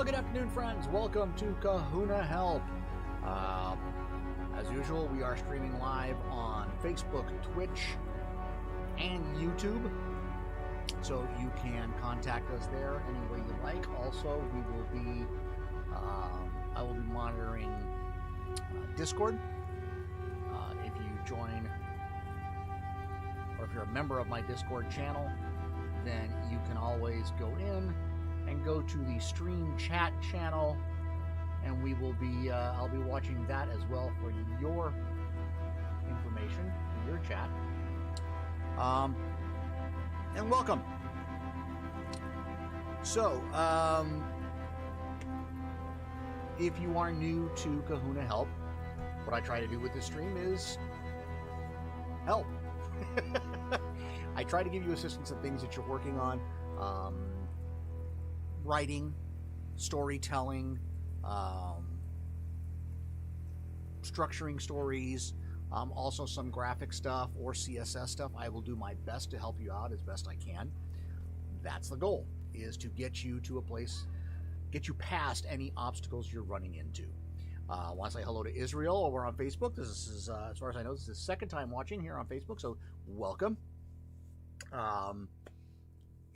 Well, good afternoon, friends. Welcome to Kahuna Help. As usual, we are streaming live on Facebook, Twitch, and YouTube. So you can contact us there any way you like. Also, we will be, I will be monitoring Discord. If you join, or if you're a member of my Discord channel, then you can always go in and go to the stream chat channel, and we will be I'll be watching that as well for your information, your chat. And welcome. So if you are new to Kahuna Help, what I try to do with this stream is help. I try to give you assistance in things that you're working on. Writing, storytelling, structuring stories, also some graphic stuff or CSS stuff. I will do my best to help you out as best I can. That's the goal, is to get you to a place, get you past any obstacles you're running into. I want to say hello to Israel over on Facebook. This is, as far as I know, this is the second time watching here on Facebook, so welcome.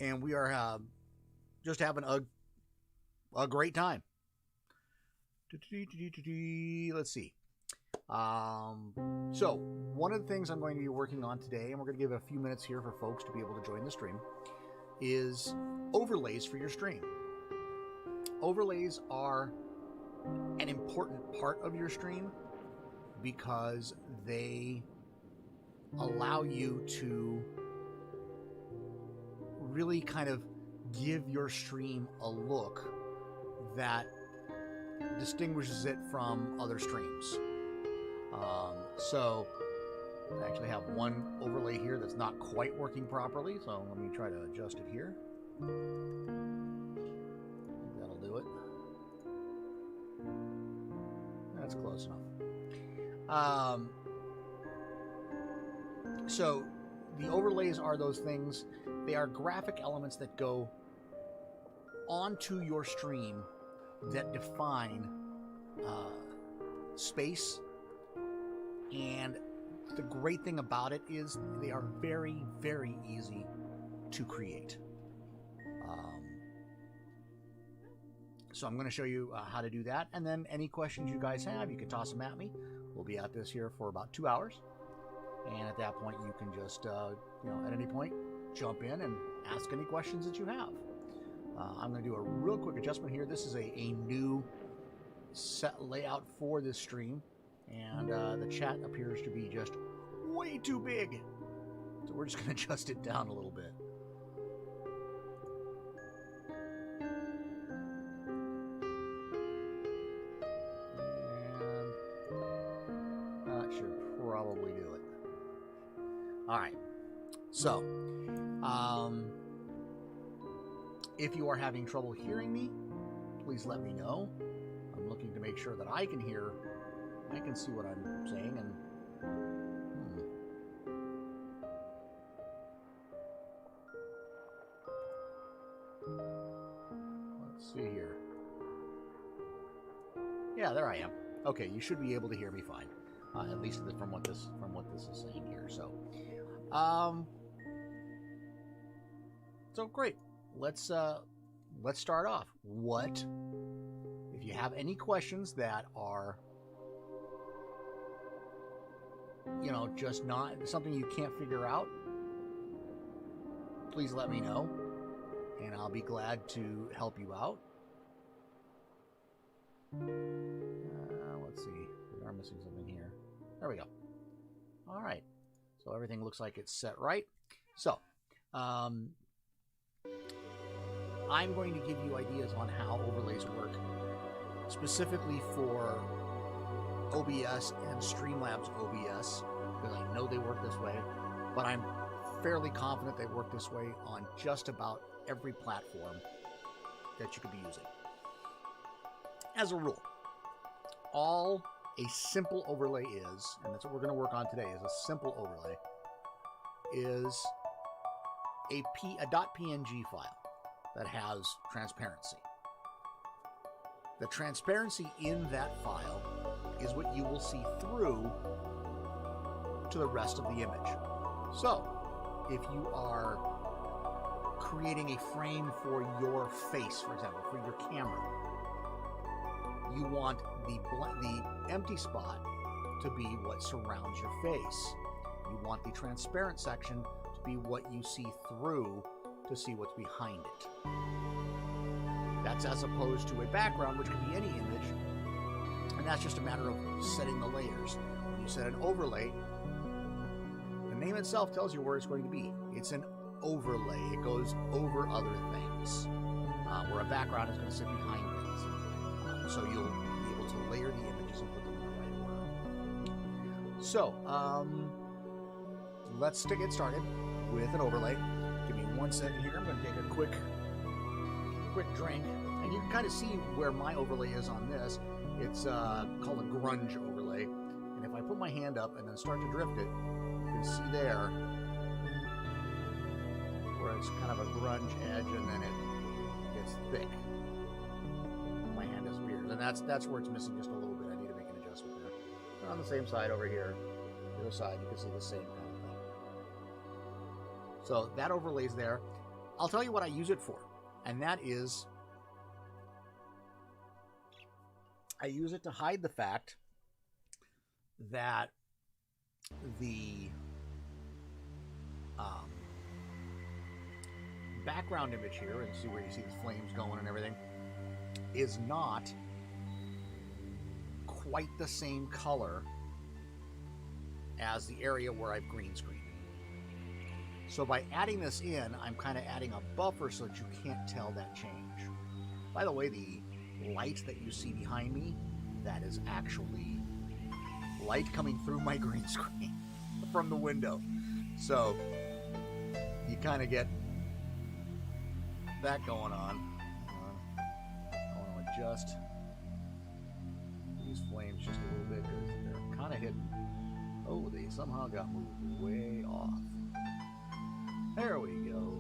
And we are just having a great time. Let's see. So one of the things I'm going to be working on today, and we're going to give a few minutes here for folks to be able to join the stream, is overlays for your stream. Overlays are an important part of your stream because they allow you to really kind of give your stream a look that distinguishes it from other streams. So I actually have one overlay here that's not quite working properly, so let me try to adjust it here. That'll do it. That's close enough. So the overlays are those things. They are graphic elements that go onto your stream that define space, and the great thing about it is they are very, very easy to create. So I'm going to show you how to do that, and then any questions you guys have, you can toss them at me. We'll be at this here for about 2 hours, and at that point you can just at any point jump in and ask any questions that you have. I'm going to do a real quick adjustment here. This is a new set layout for this stream, and the chat appears to be just way too big. So we're just going to adjust it down a little bit. And that should probably do it. All right. So, if you are having trouble hearing me, please let me know. I'm looking to make sure that I can hear, I can see what I'm saying, and let's see here. Yeah, there I am. Okay, you should be able to hear me fine, at least from what this is saying here. So great. Let's start off. If you have any questions that are, just not something you can't figure out, please let me know, and I'll be glad to help you out. Let's see. We are missing something here. There we go. All right. So everything looks like it's set right. So, I'm going to give you ideas on how overlays work, specifically for OBS and Streamlabs OBS, because I know they work this way, but I'm fairly confident they work this way on just about every platform that you could be using. As a rule, all a simple overlay is, and that's what we're going to work on today, is a simple overlay, is a .png file that has transparency. The transparency in that file is what you will see through to the rest of the image. So, if you are creating a frame for your face, for example, for your camera, you want the empty spot to be what surrounds your face. You want the transparent section to be what you see through to see what's behind it. That's as opposed to a background, which could be any image, and that's just a matter of setting the layers. When you set an overlay, the name itself tells you where it's going to be. It's an overlay. It goes over other things, where a background is going to sit behind things. So you'll be able to layer the images and put them in the right order. So, let's get started with an overlay. Give me 1 second here. I'm going to take a quick drink, and you can kind of see where my overlay is on this. It's called a grunge overlay, and if I put my hand up and then start to drift it, you can see there where it's kind of a grunge edge, and then it gets thick. My hand disappears, and that's where it's missing just a little bit. I need to make an adjustment there. And on the same side over here, the other side, you can see the same kind of thing. So that overlay's there. I'll tell you what I use it for, and that is I use it to hide the fact that the background image here, and see where you see the flames going and everything, is not quite the same color as the area where I've green screened. So by adding this in, I'm kind of adding a buffer so that you can't tell that change. By the way, the light that you see behind me, that is actually light coming through my green screen from the window. So you kind of get that going on. I want to adjust these flames just a little bit because they're kind of hidden. Oh, they somehow got moved way off. There we go.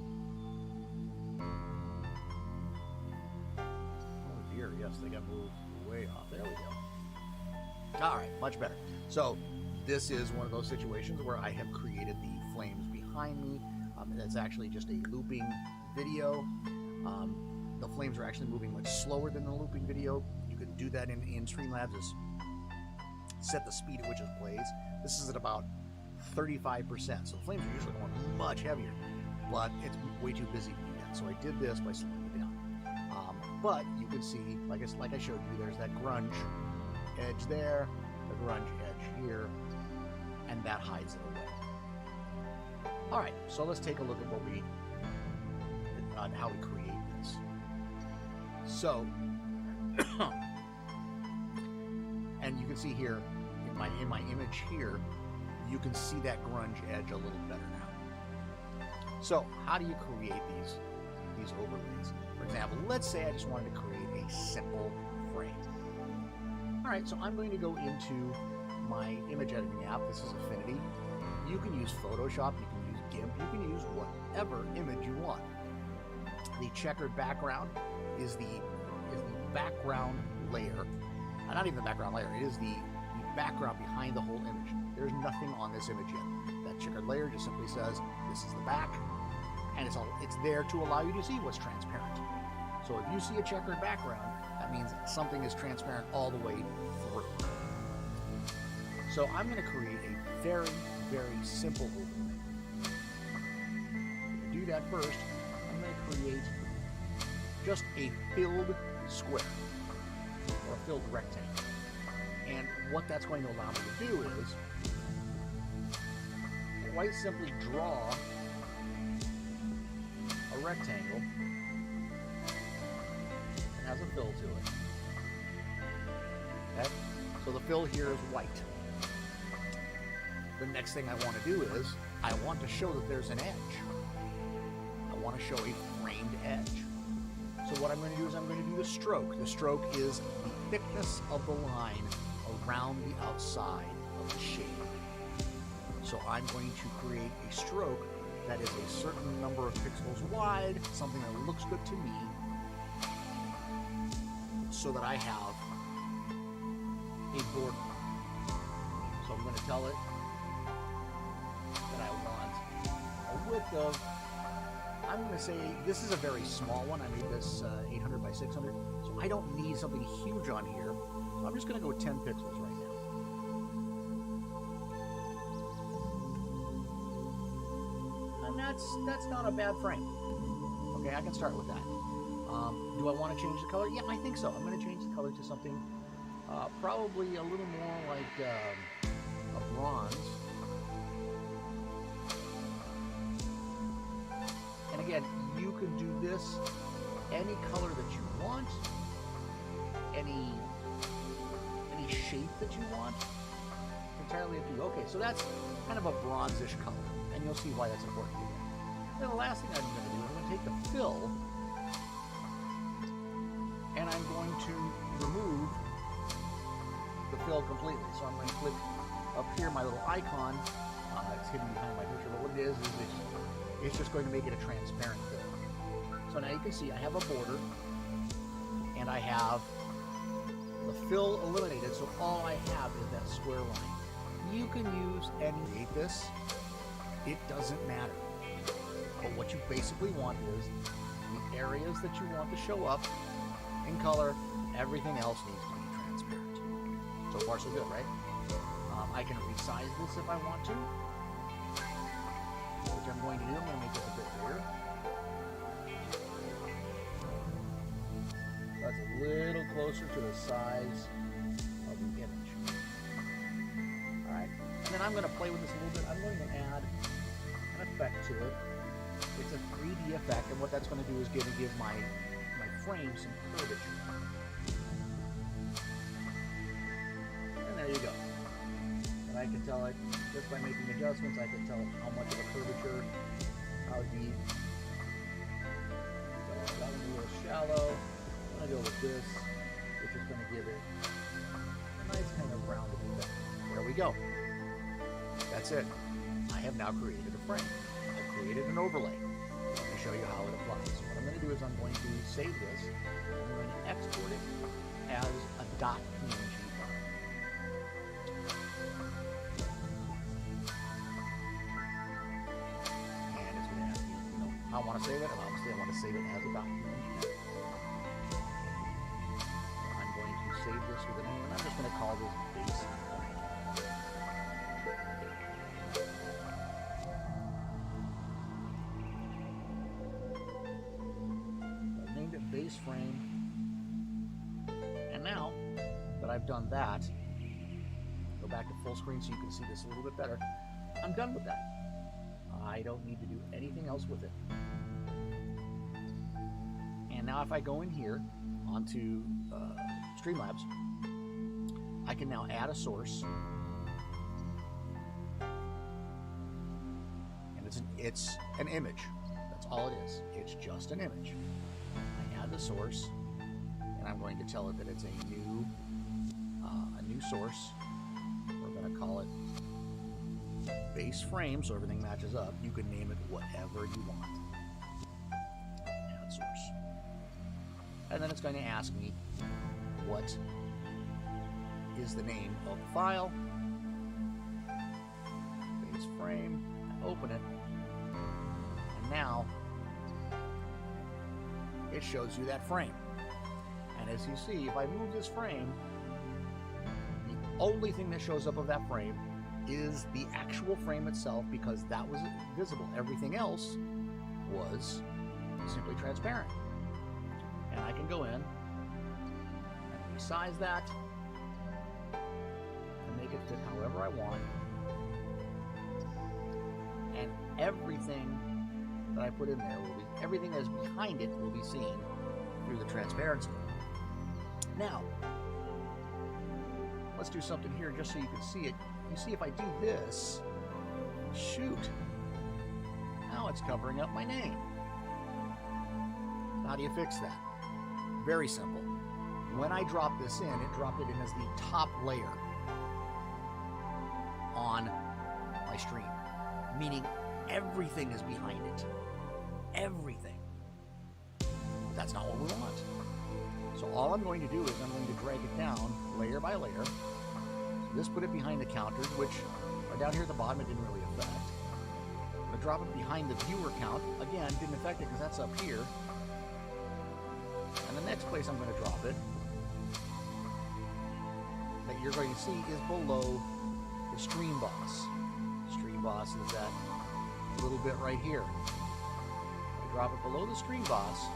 Oh dear, yes, they got moved way off. There we go. All right, much better. So this is one of those situations where I have created the flames behind me. That's actually just a looping video. The flames are actually moving much slower than the looping video. You can do that in Streamlabs. Just set the speed at which it plays. This is at about 35%, so the flames are usually going much heavier, but it's way too busy to do that. So I did this by slowing it down. But you can see, like I showed you, there's that grunge edge there, the grunge edge here, and that hides it away. All right, so let's take a look at how we create this. So, and you can see here in my image here, you can see that grunge edge a little better now. So how do you create these overlays? For example, let's say I just wanted to create a simple frame. All right, so I'm going to go into my image editing app. This is Affinity. You can use Photoshop, you can use GIMP, you can use whatever image you want. The checkered background is the background layer. Not even the background layer, it is the background behind the whole image. There's nothing on this image yet. That checkered layer just simply says, this is the back, and it's there to allow you to see what's transparent. So if you see a checkered background, that means something is transparent all the way through. So I'm going to create a very, very simple overlay. To do that first, I'm going to create just a filled square, or a filled rectangle. And what that's going to allow me to do is quite simply draw a rectangle that has a fill to it. Okay? So the fill here is white. The next thing I want to do is I want to show that there's an edge. I want to show a framed edge. So what I'm going to do is I'm going to do the stroke. The stroke is the thickness of the line around the outside of the shape. So I'm going to create a stroke that is a certain number of pixels wide, something that looks good to me, so that I have a border. So I'm going to tell it that I want a width of, I'm going to say this is a very small one. I made this 800 by 600, so I don't need something huge on here. So I'm just going to go with 10 pixels right now. And that's not a bad frame. Okay, I can start with that. Do I want to change the color? Yeah, I think so. I'm going to change the color to something probably a little more like a bronze. And again, you can do this any color that you want, any shape that you want. Entirely up to you. Okay, so that's kind of a bronzish color, and you'll see why that's important to you. Then the last thing I'm going to do is I'm going to take the fill, and I'm going to remove the fill completely. So I'm going to click up here, my little icon. It's hidden behind my picture, but what it is it's just going to make it a transparent fill. So now you can see I have a border, and I have the fill eliminated, so all I have is that square line. You can use any this. It doesn't matter. But what you basically want is the areas that you want to show up in color. Everything else needs to be transparent. So far, so good, right? I can resize this if I want to, which I'm going to do. I'm going to make this a bit bigger. That's a little closer to the size of the image. All right, and then I'm going to play with this a little bit. I'm going to add an effect to it. It's a 3D effect, and what that's going to do is give my frame some curvature. And there you go. And I can tell it, just by making adjustments, I can tell it how much of a curvature, how deep. So that one's a little shallow. I'm going to go with this, which is going to give it a nice kind of rounded effect. There we go. That's it. I have now created a frame. I've created an overlay. Let me show you how it applies. So what I'm going to do is I'm going to save this. I'm going to export it as a .png file. And it's going to ask me, how I want to save it, and obviously I want to save it as a .png. I'm going to save this with a name, and I'm just going to call this base. Base frame, and now that I've done that, go back to full screen so you can see this a little bit better. I'm done with that. I don't need to do anything else with it. And now if I go in here onto Streamlabs, I can now add a source, and it's an image. That's all it is. It's just an image. The source, and I'm going to tell it that it's a new source. We're going to call it base frame, so everything matches up. You can name it whatever you want. Add source, and then it's going to ask me what is the name of the file. Base frame. I open it, and now it shows you that frame. And as you see, if I move this frame, the only thing that shows up of that frame is the actual frame itself, because that was visible. Everything else was simply transparent. And I can go in and resize that and make it fit however I want. And everything that I put in there will be, everything that is behind it will be seen through the transparency. Now, let's do something here just so you can see it. You see, if I do this, shoot, now it's covering up my name. How do you fix that? Very simple. When I drop this in, it dropped it in as the top layer on my stream, meaning everything is behind it. Everything. That's not what we want. So all I'm going to do is I'm going to drag it down layer by layer. So this put it behind the counters, which are down here at the bottom, it didn't really affect. I'm going to drop it behind the viewer count. Again, didn't affect it because that's up here. And the next place I'm going to drop it that you're going to see is below the stream boss. Stream boss is that little bit right here. I drop it below the stream boss.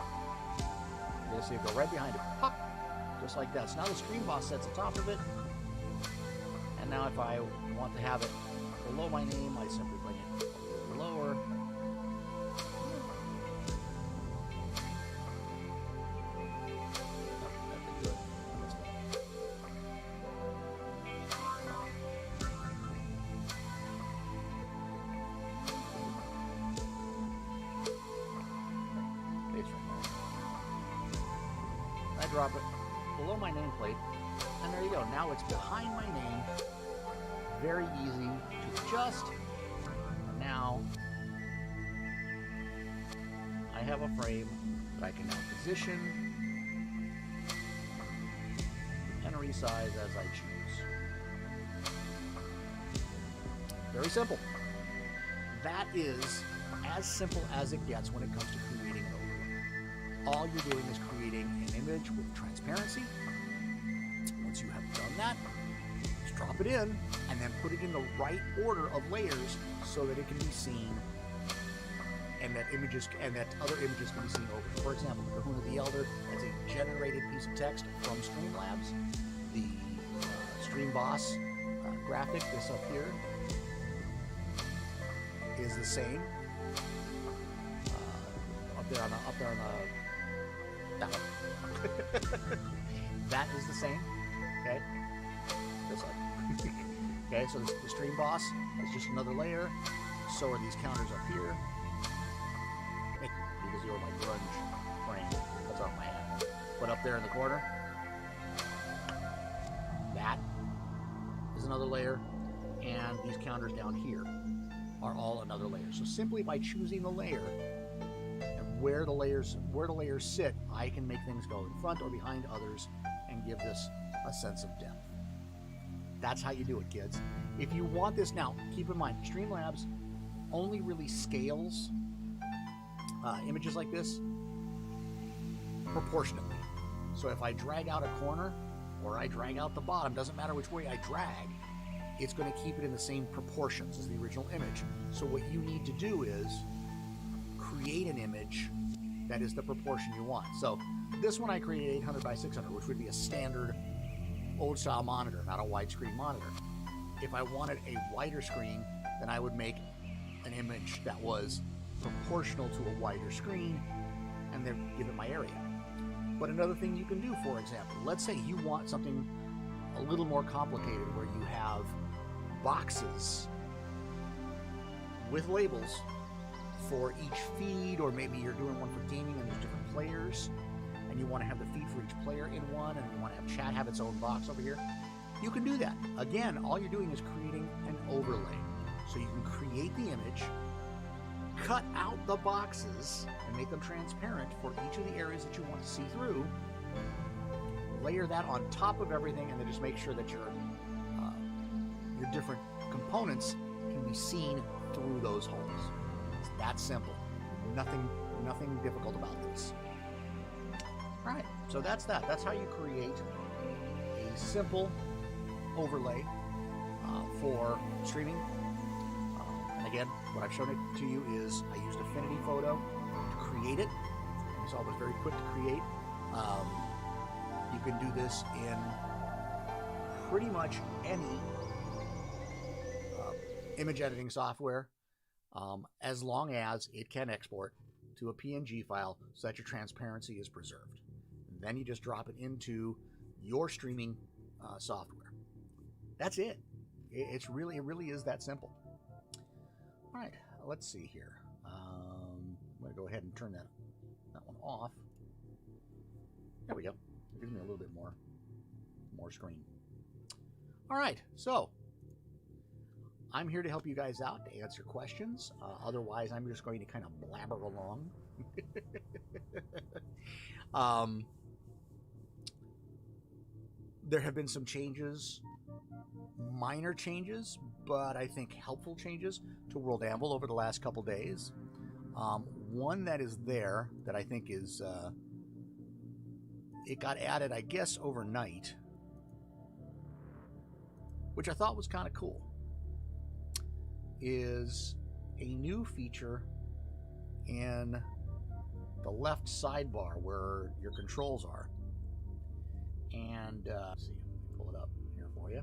You'll see it go right behind it. Pop! Just like that. So now the stream boss sits on top of it. And now if I want to have it below my name, I simply bring it a little lower. Drop it below my nameplate, and there you go. Now it's behind my name. Very easy to adjust. And now I have a frame that I can now position and resize as I choose. Very simple. That is as simple as it gets when it comes to creating an overlay. All you're doing is creating an image with transparency. Once you have done that, just drop it in and then put it in the right order of layers so that it can be seen and that other images can be seen over. For example, Kahuna the Elder has a generated piece of text from Streamlabs. The Stream Boss graphic, this up here, is the same. Up there on that one. That is the same. Okay. Just like. Okay, so the Stream Boss is just another layer. So are these counters up here. Because you're my grunge frame. That's off my hand. But up there in the corner, that is another layer. And these counters down here are all another layer. So simply by choosing the layer and where the layers sit, I can make things go in front or behind others and give this a sense of depth. That's how you do it, kids. If you want this, now keep in mind, Streamlabs only really scales images like this proportionately. So if I drag out a corner or I drag out the bottom, doesn't matter which way I drag, it's going to keep it in the same proportions as the original image. So what you need to do is create an image that is the proportion you want. So this one I created 800 by 600, which would be a standard old style monitor, not a widescreen monitor. If I wanted a wider screen, then I would make an image that was proportional to a wider screen and then give it my area. But another thing you can do, for example, let's say you want something a little more complicated where you have boxes with labels for each feed, or maybe you're doing one for gaming and there's different players and you want to have the feed for each player in one, and you want to have chat have its own box over here. You can do that. Again, all you're doing is creating an overlay. So you can create the image, cut out the boxes and make them transparent for each of the areas that you want to see through, layer that on top of everything, and then just make sure that your different components can be seen through those holes. It's that simple. Nothing difficult about this. All right, so that's that. That's how you create a simple overlay for streaming. And again, what I've shown it to you is I used Affinity Photo to create it. You saw it was very quick to create. You can do this in pretty much any image editing software, as long as it can export to a PNG file so that your transparency is preserved. And then you just drop it into your streaming software. That's it. It really is that simple. All right, let's see here. I'm going to go ahead and turn that one off. There we go. It gives me a little bit more screen. All right, so I'm here to help you guys out, to answer questions. Otherwise, I'm just going to kind of blabber along. There have been some changes, minor changes, but I think helpful changes to World Anvil over the last couple days. One that is there that I think is, it got added, I guess, overnight, which I thought was kind of cool, is a new feature in the left sidebar where your controls are. And let's see, let me pull it up here for you.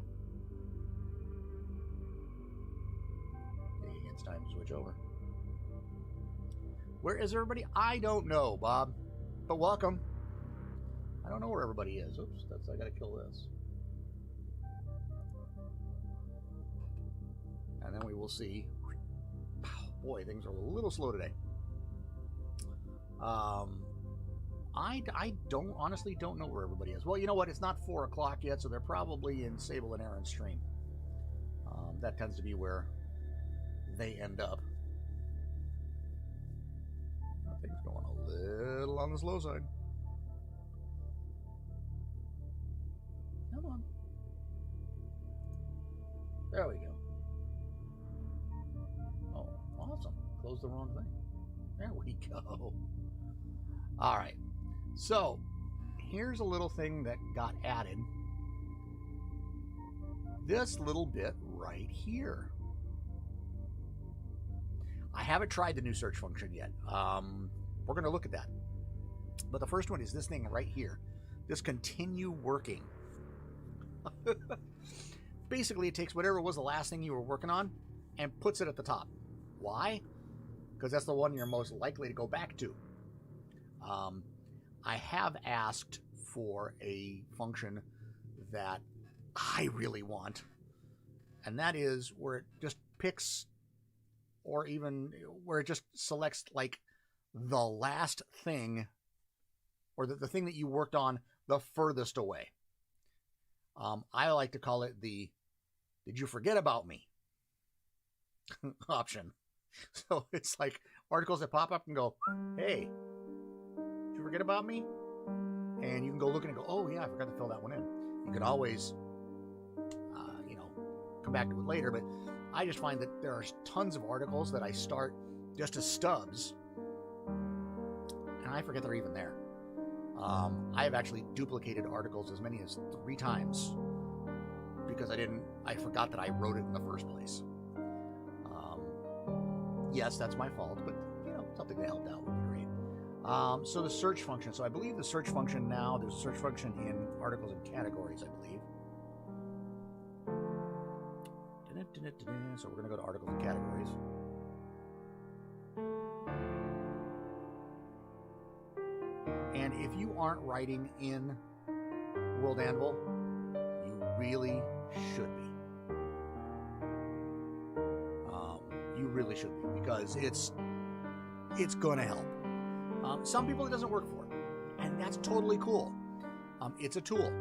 Okay, it's time to switch over. Where is everybody? I don't know, Bob, but welcome. I don't know where everybody is. Oops, I gotta kill this. And then we will see. Boy, things are a little slow today. I honestly don't know where everybody is. Well, you know what? It's not 4 o'clock yet, so they're probably in Sable and Aaron's stream. That tends to be where they end up. Things going a little on the slow side. Come on. There we go. Oh, awesome. Closed the wrong thing. There we go. All right. So, here's a little thing that got added. This little bit right here. I haven't tried the new search function yet. We're going to look at that. But the first one is this thing right here. This continue working. Basically, it takes whatever was the last thing you were working on and puts it at the top. Why? Because that's the one you're most likely to go back to. I have asked for a function that I really want, and that is where it just picks, or even where it just selects like the last thing, or the thing that you worked on the furthest away. I like to call it the "Did you forget about me?" option. So it's like articles that pop up and go, "Hey, did you forget about me?" And you can go look and go, "Oh yeah, I forgot to fill that one in." You could always, come back to it later. But I just find that there are tons of articles that I start just as stubs, and I forget they're even there. I have actually duplicated articles as many as 3 times because I forgot that I wrote it in the first place. Yes, that's my fault, but something that helped out would be great. So the search function. So I believe the search function now, there's a search function in articles and categories, I believe. So we're going to go to articles and categories. And if you aren't writing in World Anvil, you really should be. You really should be, because it's going to help. Some people it doesn't work for, and that's totally cool. It's a tool.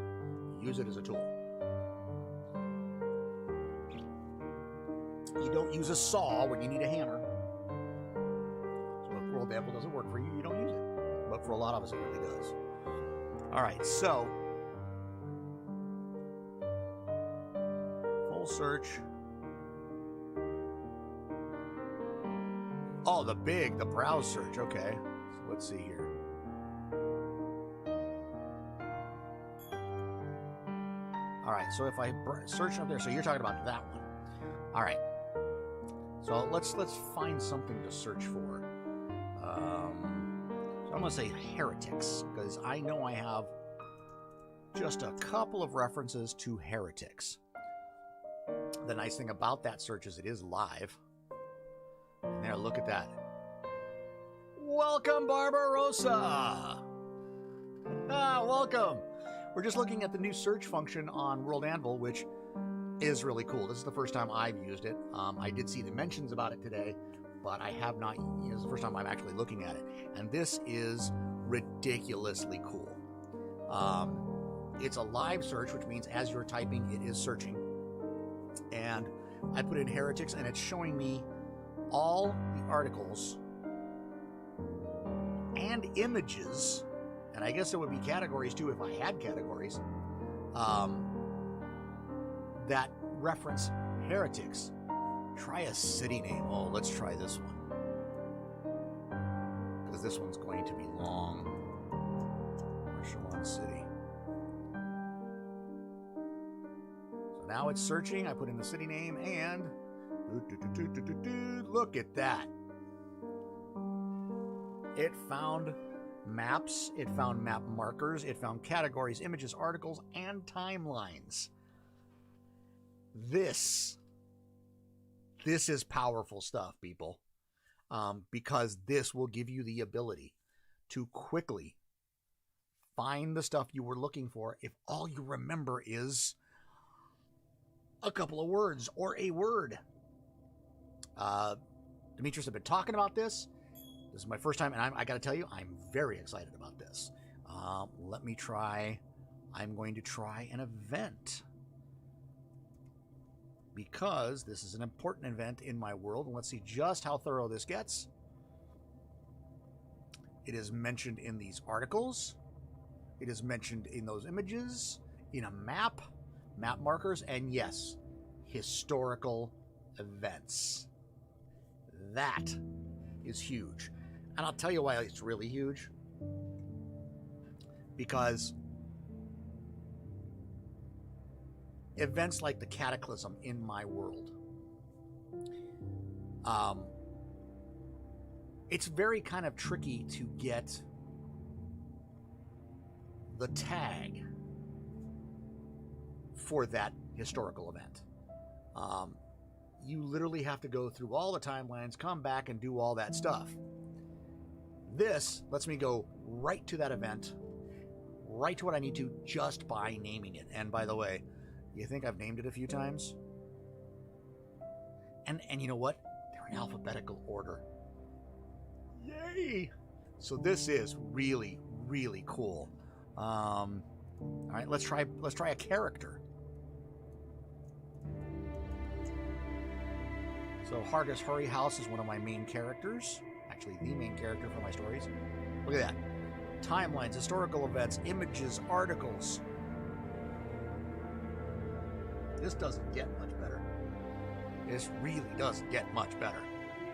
Use it as a tool. You don't use a saw when you need a hammer. So if World Anvil doesn't work for you, you don't use it. But for a lot of us, it really does. All right, so full search. Oh, the browse search. Okay, so let's see here. All right, so if I search up there, so you're talking about that one. All right, so let's find something to search for. So I'm going to say heretics, because I know I have just a couple of references to heretics. The nice thing about that search is it is live. And there, look at that. Welcome, Barbarossa! Welcome! We're just looking at the new search function on World Anvil, which is really cool. This is the first time I've used it. I did see the mentions about it today, but I have not. It's the first time I'm actually looking at it. And this is ridiculously cool. It's a live search, which means as you're typing, it is searching. And I put in heretics, and it's showing me all the articles and images, and I guess it would be categories too if I had categories, that reference heretics. Try a city name. Oh, let's try this one. Because this one's going to be long. Echelon City. So now it's searching. I put in the city name and look at that. It found maps, it found map markers, it found categories, images, articles, and timelines. This is powerful stuff, people, because this will give you the ability to quickly find the stuff you were looking for if all you remember is a couple of words or a word. Demetrius have been talking about this. This is my first time, and I got to tell you, I'm very excited about this. Let me try. I'm going to try an event, because this is an important event in my world. And let's see just how thorough this gets. It is mentioned in these articles. It is mentioned in those images, in a map, map markers, and yes, historical events. That is huge. And I'll tell you why it's really huge. Because events like the Cataclysm in my world, it's very kind of tricky to get the tag for that historical event. You literally have to go through all the timelines, come back and do all that stuff. This lets me go right to that event, right to what I need to, just by naming it. And by the way, you think I've named it a few times? And you know what? They're in alphabetical order. Yay! So this is really, really cool. All right, let's try a character. So Hargus Hurryhouse is one of my main characters. Actually, the main character for my stories. Look at that. Timelines, historical events, images, articles. This doesn't get much better. This really doesn't get much better.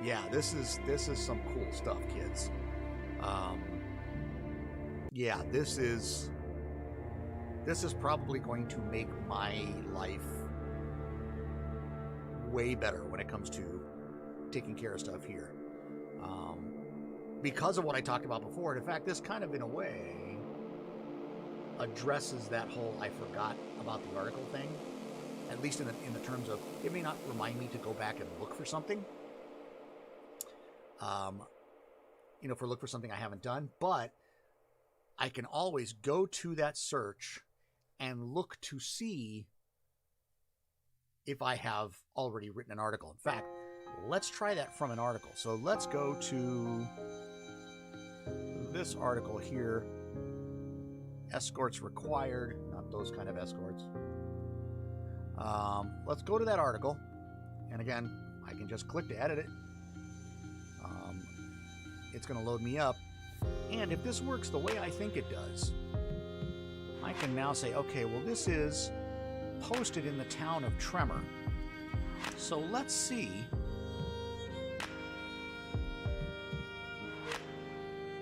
Yeah, this is some cool stuff, kids. Yeah, this is probably going to make my life way better when it comes to taking care of stuff here. Because of what I talked about before, and in fact, this kind of, in a way, addresses that whole I forgot about the article thing, at least in the terms of, it may not remind me to go back and look for something, look for something I haven't done, but I can always go to that search and look to see if I have already written an article. In fact, let's try that from an article. So let's go to this article here. Escorts required, not those kind of escorts. Let's go to that article. And again, I can just click to edit it. It's going to load me up. And if this works the way I think it does, I can now say, okay, well, this is posted in the town of Tremor. So let's see.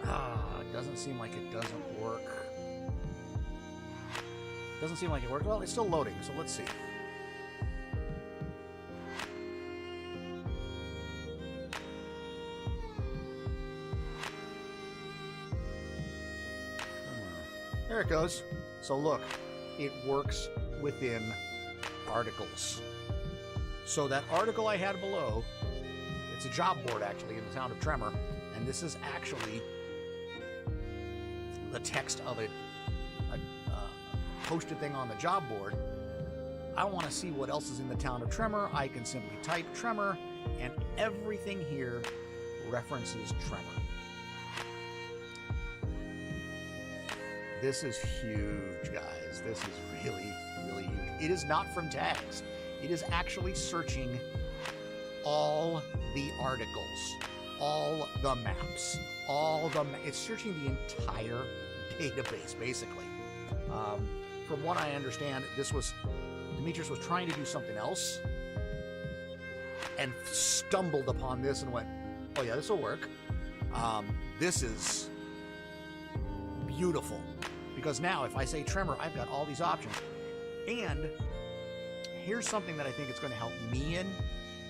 It doesn't seem like it doesn't work. Doesn't seem like it worked. Well, it's still loading, so let's see. There it goes. So look, it works within articles. So that article I had below, it's a job board actually in the town of Tremor, and this is actually the text of a posted thing on the job board. I want to see what else is in the town of Tremor. I can simply type Tremor, and everything here references Tremor. This is huge, guys. This is really, really huge. It is not from tags. It is actually searching all the articles, all the maps, it's searching the entire database, basically. From what I understand, this was Demetrius was trying to do something else and stumbled upon this and went, oh yeah, this will work. This is beautiful, because now if I say trimmer, I've got all these options. And here's something that I think it's going to help me in.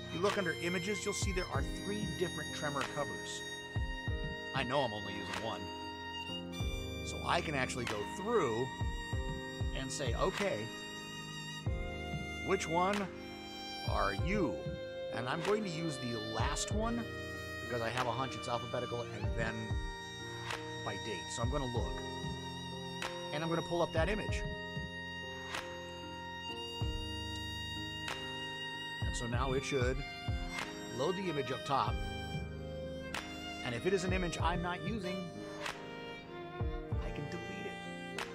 If you look under images, you'll see there are 3 different trimmer covers. I know I'm only using one. So I can actually go through and say, okay, which one are you? And I'm going to use the last one because I have a hunch it's alphabetical and then by date. So I'm going to look. And I'm going to pull up that image. And so now it should load the image up top. And if it is an image I'm not using, I can delete it.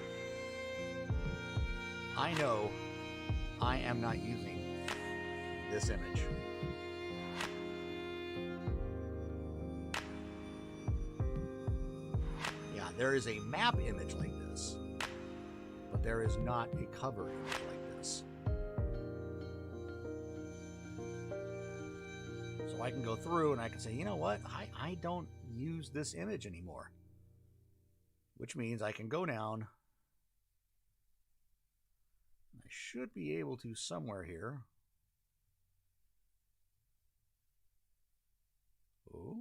I know I am not using this image. Yeah, there is a map image like this, but there is not a cover image like this. So I can go through and I can say, you know what? I don't use this image anymore. Which means I can go down. I should be able to somewhere here. Oh.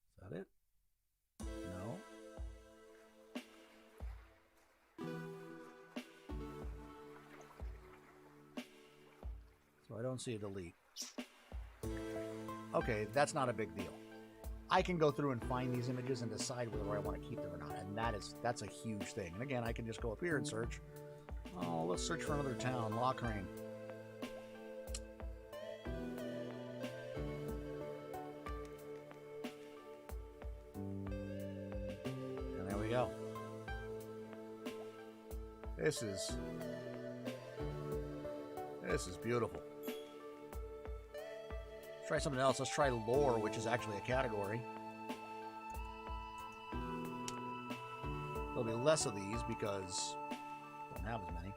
Is that it? No. So I don't see a delete. Okay, that's not a big deal. I can go through and find these images and decide whether I want to keep them or not, and that's a huge thing. And again, I can just go up here and search. Oh, let's search for another town, Lochrain. And there we go. This is beautiful. Let's try something else. Let's try lore, which is actually a category. There'll be less of these because I don't have as many.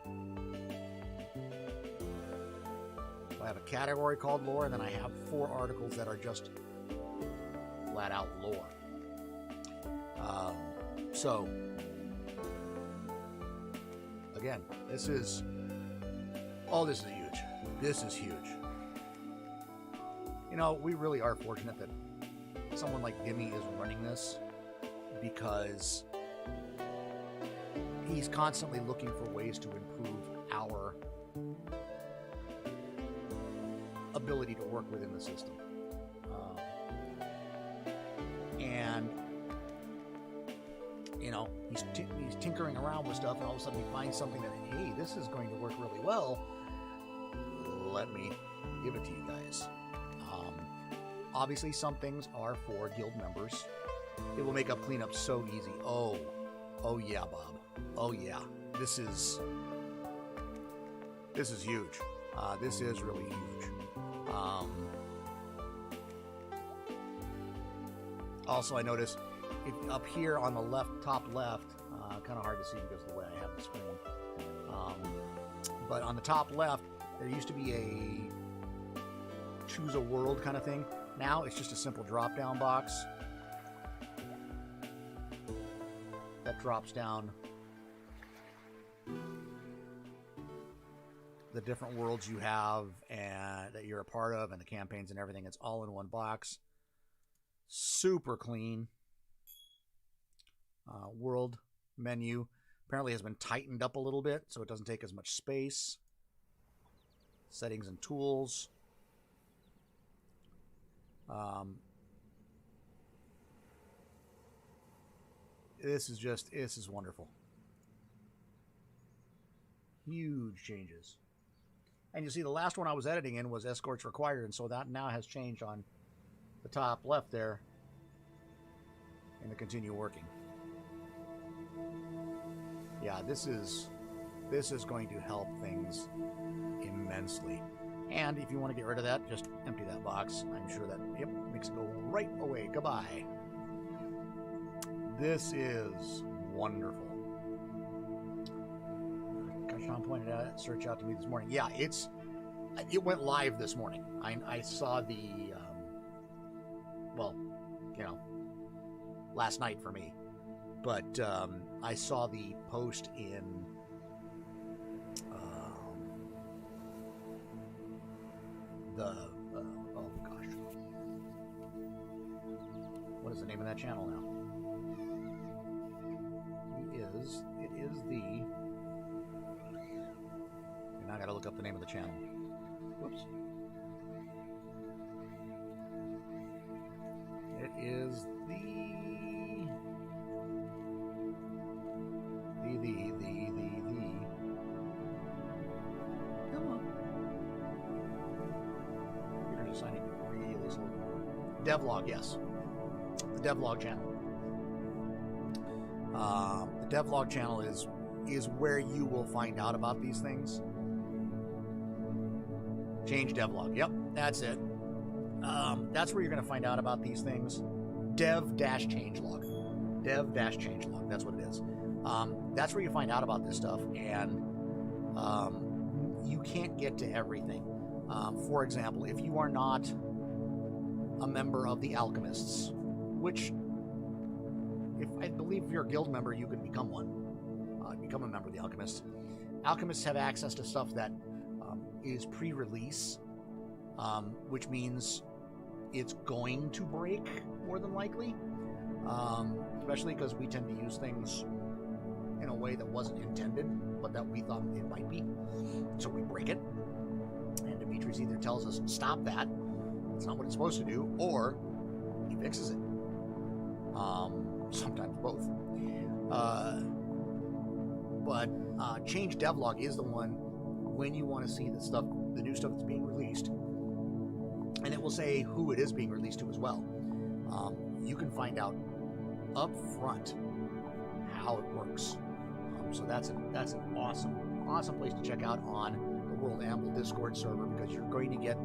So I have a category called lore, and then I have 4 articles that are just flat out lore. So again, this is huge. This is huge. You know, we really are fortunate that someone like Dimmy is running this, because he's constantly looking for ways to improve our ability to work within the system. And, you know, he's tinkering around with stuff, and all of a sudden he finds something that, hey, this is going to work really well. Let me give it to you guys. Obviously, some things are for guild members. It will make up cleanup so easy. Oh yeah, Bob. Oh yeah. This is huge. This is really huge. Also, I noticed up here on the left, top left, kind of hard to see because of the way I have the screen. But on the top left, there used to be a choose a world kind of thing. Now it's just a simple drop-down box that drops down the different worlds you have and that you're a part of, and the campaigns and everything. It's all in one box. Super clean. World menu apparently has been tightened up a little bit, so it doesn't take as much space. Settings and tools. This is wonderful. Huge changes. And you see the last one I was editing in was escorts required, and so that now has changed on the top left there in the continue working. Yeah, this is going to help things immensely. And if you want to get rid of that, just empty that box. I'm sure that, yep, makes it go right away. Goodbye. This is wonderful. Sean pointed out, search out to me this morning. Yeah, it went live this morning. I saw the, well, you know, last night for me, but I saw the post in oh gosh, what is the name of that channel now? It is the, and I gotta look up the name of the channel. Whoops. It is come on. You're just signing really slow. Devlog, yes. The Devlog channel. The Devlog channel is where you will find out about these things. Change Devlog. Yep, that's it. That's where you're going to find out about these things. Dev-changelog. Dev-changelog. That's what it is. That's where you find out about this stuff, and you can't get to everything. For example, if you are not a member of the Alchemists, which, if I believe if you're a guild member, you can become one. Become a member of the Alchemists. Alchemists have access to stuff that is pre-release, which means it's going to break more than likely, especially because we tend to use things in a way that wasn't intended, but that we thought it might be. So we break it, and Demetrius either tells us, stop that, it's not what it's supposed to do, or he fixes it. Sometimes both. But Change Devlog is the one when you want to see the stuff, the new stuff that's being released, and it will say who it is being released to as well. You can find out up front how it works. So that's an awesome place to check out on the World Amble Discord server, because you're going to get.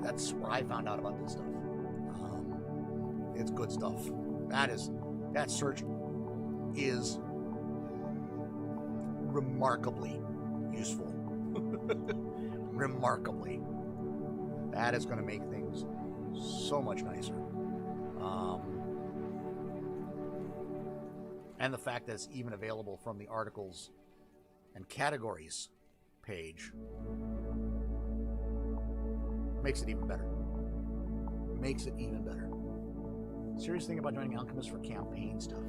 That's where I found out about this stuff. It's good stuff. That search is remarkably useful. Remarkably. That is going to make things so much nicer. And the fact that it's even available from the articles and categories page makes it even better. Makes it even better. Serious thing about joining Alchemist for campaign stuff.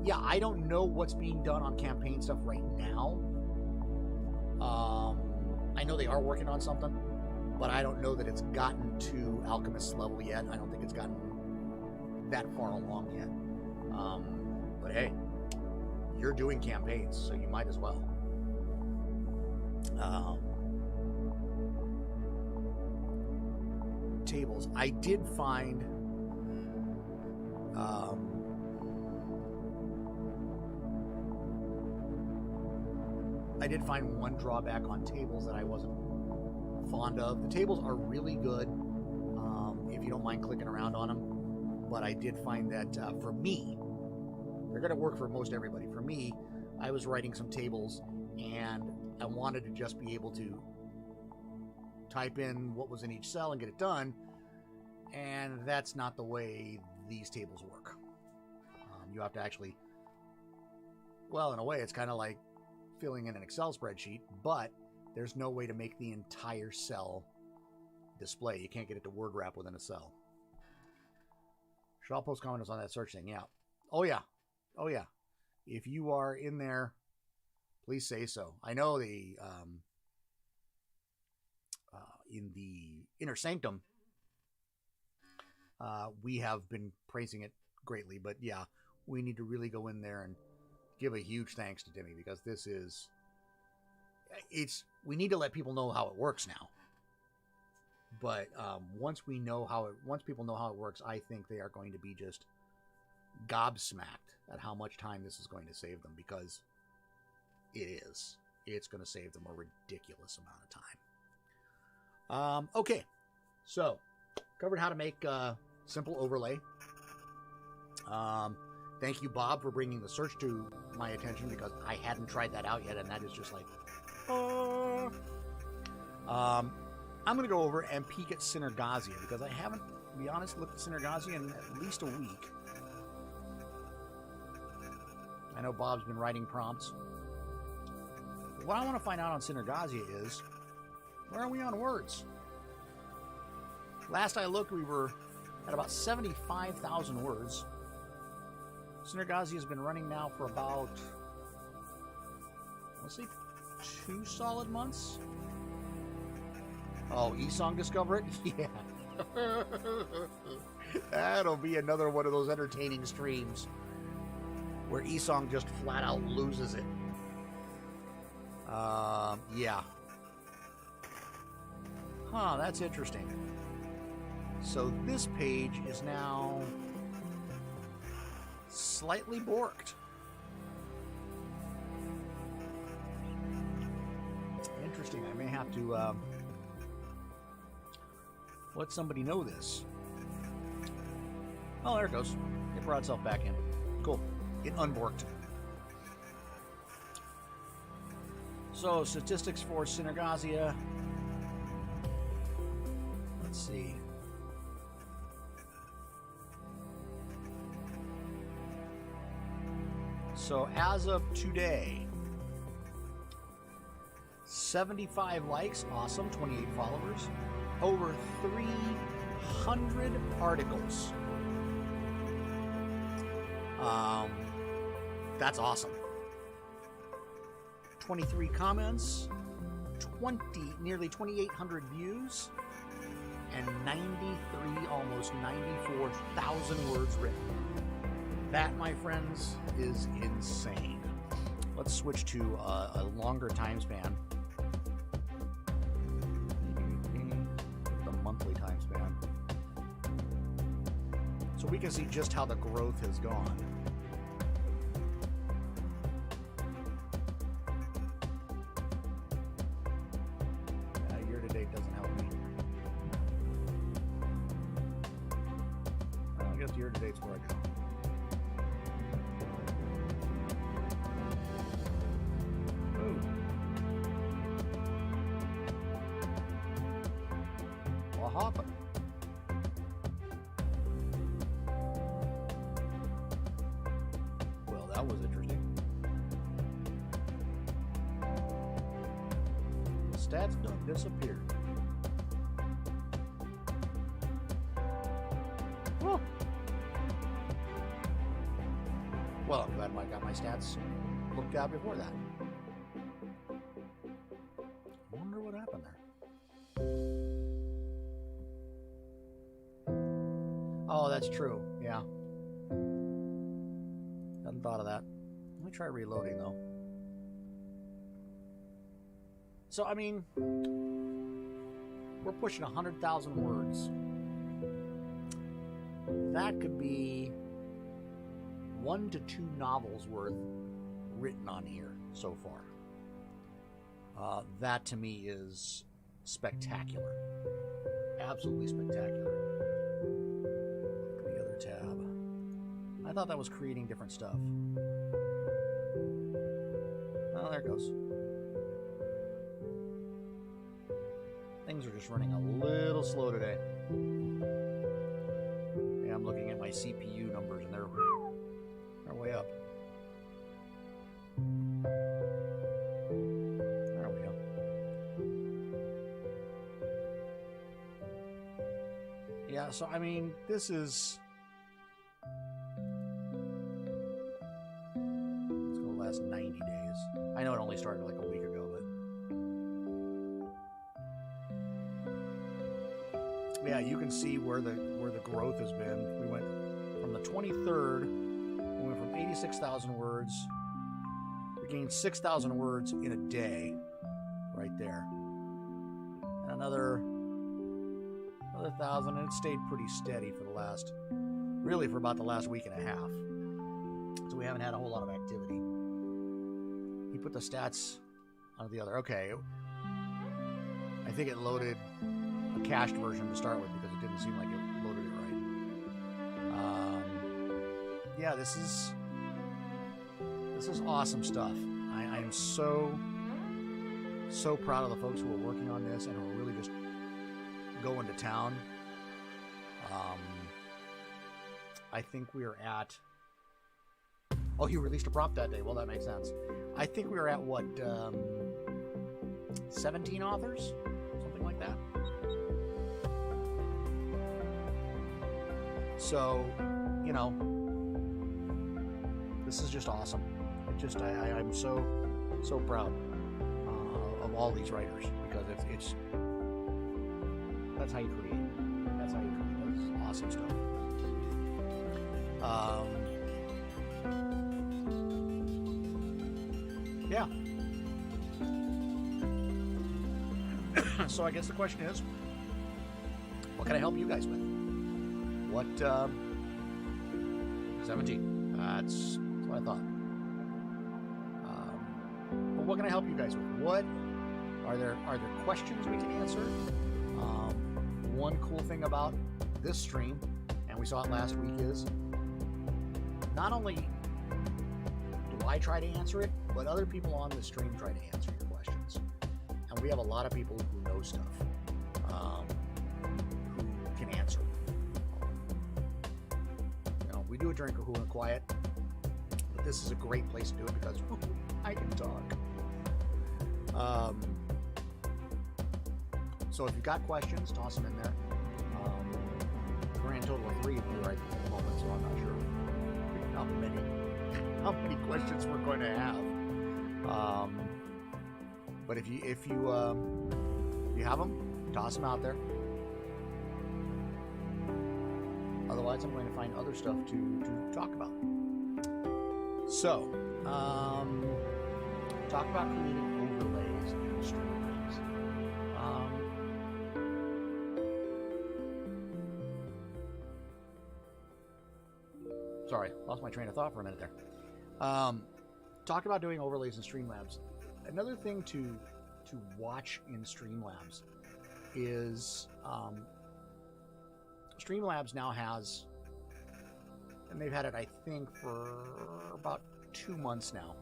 Yeah, I don't know what's being done on campaign stuff right now. I know they are working on something, but I don't know that it's gotten to Alchemist level yet. I don't think it's gotten that far along yet. But hey, you're doing campaigns, so you might as well. Tables. I did find one drawback on tables that I wasn't fond of. The tables are really good if you don't mind clicking around on them, but I did find that for me, they're going to work for most everybody. For me, I was writing some tables and I wanted to just be able to type in what was in each cell and get it done, and that's not the way these tables work. You have to actually, well, in a way, it's kind of like filling in an Excel spreadsheet, but there's no way to make the entire cell display. You can't get it to word wrap within a cell. Should I post comments on that search thing? Yeah. Oh, yeah. Oh, yeah. If you are in there, please say so. I know the in the Inner Sanctum, we have been praising it greatly, but yeah, we need to really go in there and give a huge thanks to Demi, because this is, we need to let people know how it works now. But once people know how it works, I think they are going to be just gobsmacked at how much time this is going to save them, because it's going to save them a ridiculous amount of time. Okay, so covered how to make a simple overlay. Thank you, Bob, for bringing the search to my attention, because I hadn't tried that out yet, and that is just like, I'm going to go over and peek at Synergazia, because I haven't, to be honest, looked at Synergazia in at least a week. I know Bob's been writing prompts. What I want to find out on Synergazia is, where are we on words? Last I looked, we were at about 75,000 words. Synergazia has been running now for about, let's see, 2 solid months. Oh, Esong discover it? Yeah. That'll be another one of those entertaining streams where Esong just flat out loses it. Yeah. Huh, that's interesting. So this page is now slightly borked. Interesting. I may have to let somebody know this. Oh, there it goes. It brought itself back in. Cool. It unborked. So, statistics for Synergazia. Let's see. So, as of today, 75 likes, awesome, 28 followers, over 300 articles. That's awesome. 23 comments, nearly 2,800 views, and 93, almost 94,000 words written. That, my friends, is insane. Let's switch to a longer time span. The monthly time span. So we can see just how the growth has gone. Year-to-date doesn't help me. I guess year-to-date's where I go. What happened? Well, that was interesting. The stats don't disappear. Whoa. Well, I'm glad I got my stats looked at before that. I wonder what happened there. Oh, that's true. Yeah. Hadn't thought of that. Let me try reloading, though. So, I mean, we're pushing 100,000 words. That could be 1 to 2 novels worth written on here so far. That, to me, is spectacular. Absolutely spectacular. Tab. I thought that was creating different stuff. Oh, there it goes. Things are just running a little slow today. Yeah, I'm looking at my CPU numbers and they're way up. There we go. Yeah, so I mean, this is... Let's go last 90 days. I know it only started like a week ago, but yeah, you can see where the growth has been. We went from the 23rd, we went from 86,000 words. We gained 6,000 words in a day, right there, and another 1,000, and it stayed pretty steady for the last, really for about the last week and a half. So we haven't had a whole lot of activity. He put the stats on the other. Okay, I think it loaded a cached version to start with because it didn't seem like it loaded it right. yeah, this is awesome stuff. I am so proud of the folks who are working on this and who are really just going to town. I think we are at... Oh, you released a prompt that day. Well, that makes sense. I think we are at, what, 17 authors? Something like that. So, you know, this is just awesome. I'm so proud of all these writers, because it's that's how you create. That's how you create. That's awesome stuff. Yeah. So I guess the question is, what can I help you guys with? What 17? That's what I thought. But what can I help you guys with? What are there questions we can answer? One cool thing about this stream, and we saw it last week, is not only do I try to answer it, but other people on the stream try to answer your questions. And we have a lot of people who know stuff, who can answer. You know, we do it during Kahuna Quiet, but this is a great place to do it because I can talk. So if you've got questions, toss them in there. Grand total of 3 of you right at the moment, so I'm not sure how many questions we're going to have. But if you have them, toss them out there. Otherwise, I'm going to find other stuff to talk about. So, talk about creating overlays in Streamlabs. Sorry, lost my train of thought for a minute there. Talk about doing overlays in Streamlabs. Another thing to watch in Streamlabs is Streamlabs now has, and they've had it, I think, for about 2 months now,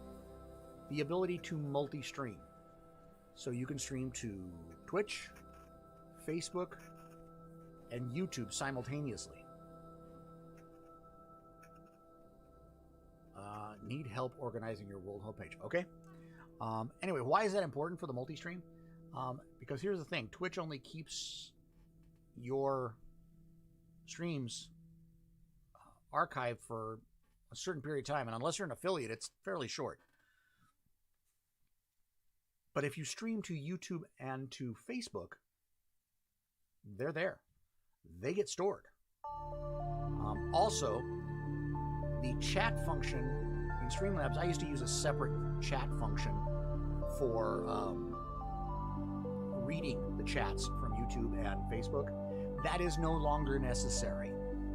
the ability to multi-stream. So you can stream to Twitch, Facebook, and YouTube simultaneously. Need help organizing your world homepage. Okay. Anyway, why is that important for the multi-stream? Because here's the thing. Twitch only keeps your streams archived for a certain period of time. And unless you're an affiliate, it's fairly short. But if you stream to YouTube and to Facebook, they're there. They get stored. Also, the chat function in Streamlabs, I used to use a separate chat function for reading the chats from YouTube and Facebook. That is no longer necessary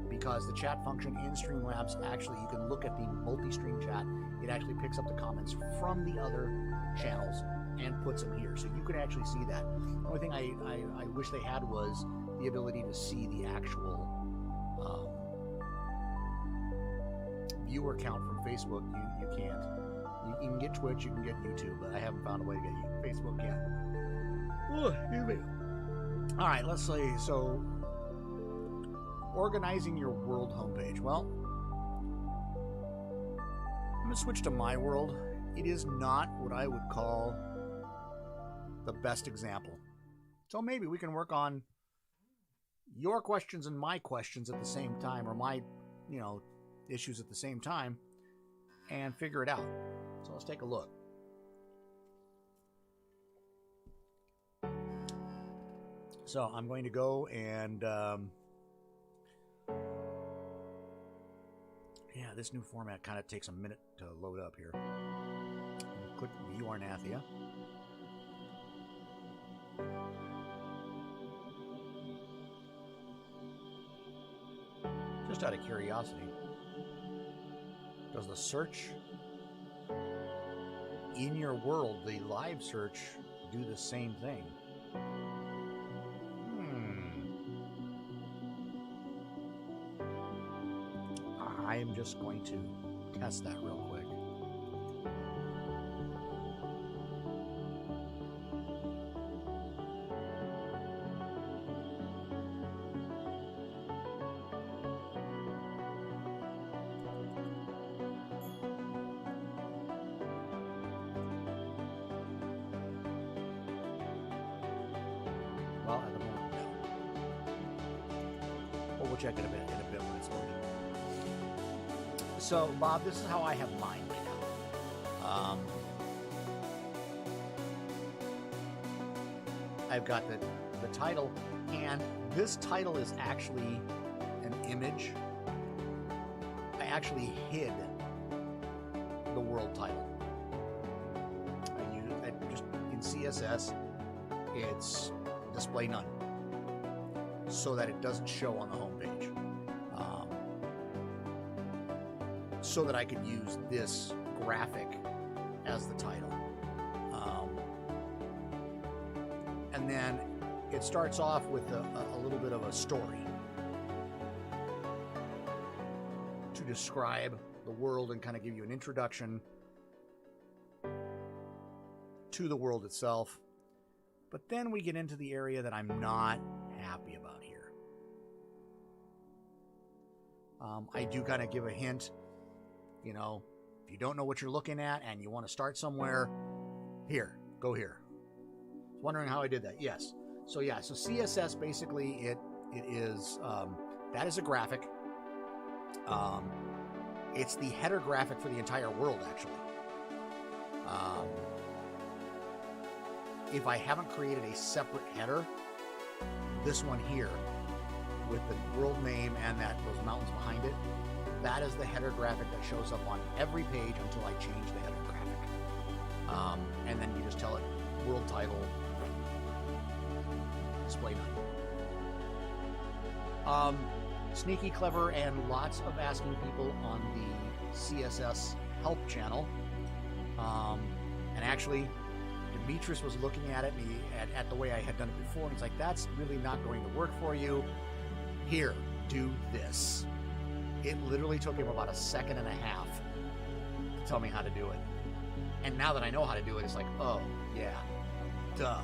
because the chat function in Streamlabs, actually, you can look at the multi-stream chat. It actually picks up the comments from the other channels and puts them here. So you can actually see that. The only thing I wish they had was the ability to see the actual viewer count from Facebook. You can't. You can get Twitch, you can get YouTube, but I haven't found a way to get Facebook yet. All right, let's see. So, organizing your world homepage. Well, I'm going to switch to my world. It is not what I would call the best example. So maybe we can work on your questions and my questions at the same time, or my, issues at the same time, and figure it out. So let's take a look. So I'm going to go and this new format kind of takes a minute to load up here. Click View Arnathia. Just out of curiosity, does the search in your world, the live search, do the same thing? I I am just going to test that real quick. Well, at the moment, no. But we'll check it in a bit when it's loaded. So, Bob, this is how I have mine right now. I've got the title, and this title is actually an image. I actually hid the world title. I just in CSS, it's display none, so that it doesn't show on the home page, so that I could use this graphic as the title. And then it starts off with a little bit of a story to describe the world and kind of give you an introduction to the world itself. But then we get into the area that I'm not happy about here. I do kind of give a hint, you know, if you don't know what you're looking at and you want to start somewhere, here, go here. Wondering how I did that? Yes. So yeah, so CSS basically it is that is a graphic. It's the header graphic for the entire world, actually. If I haven't created a separate header, this one here with the world name and those mountains behind it, that is the header graphic that shows up on every page until I change the header graphic. And then you just tell it world title, display none. Sneaky, clever, and lots of asking people on the CSS help channel. And actually, Demetrius was looking at it and at the way I had done it before, and he's like, that's really not going to work for you. Here, do this. It literally took him about 1.5 seconds to tell me how to do it. And now that I know how to do it, it's like, oh, yeah, duh.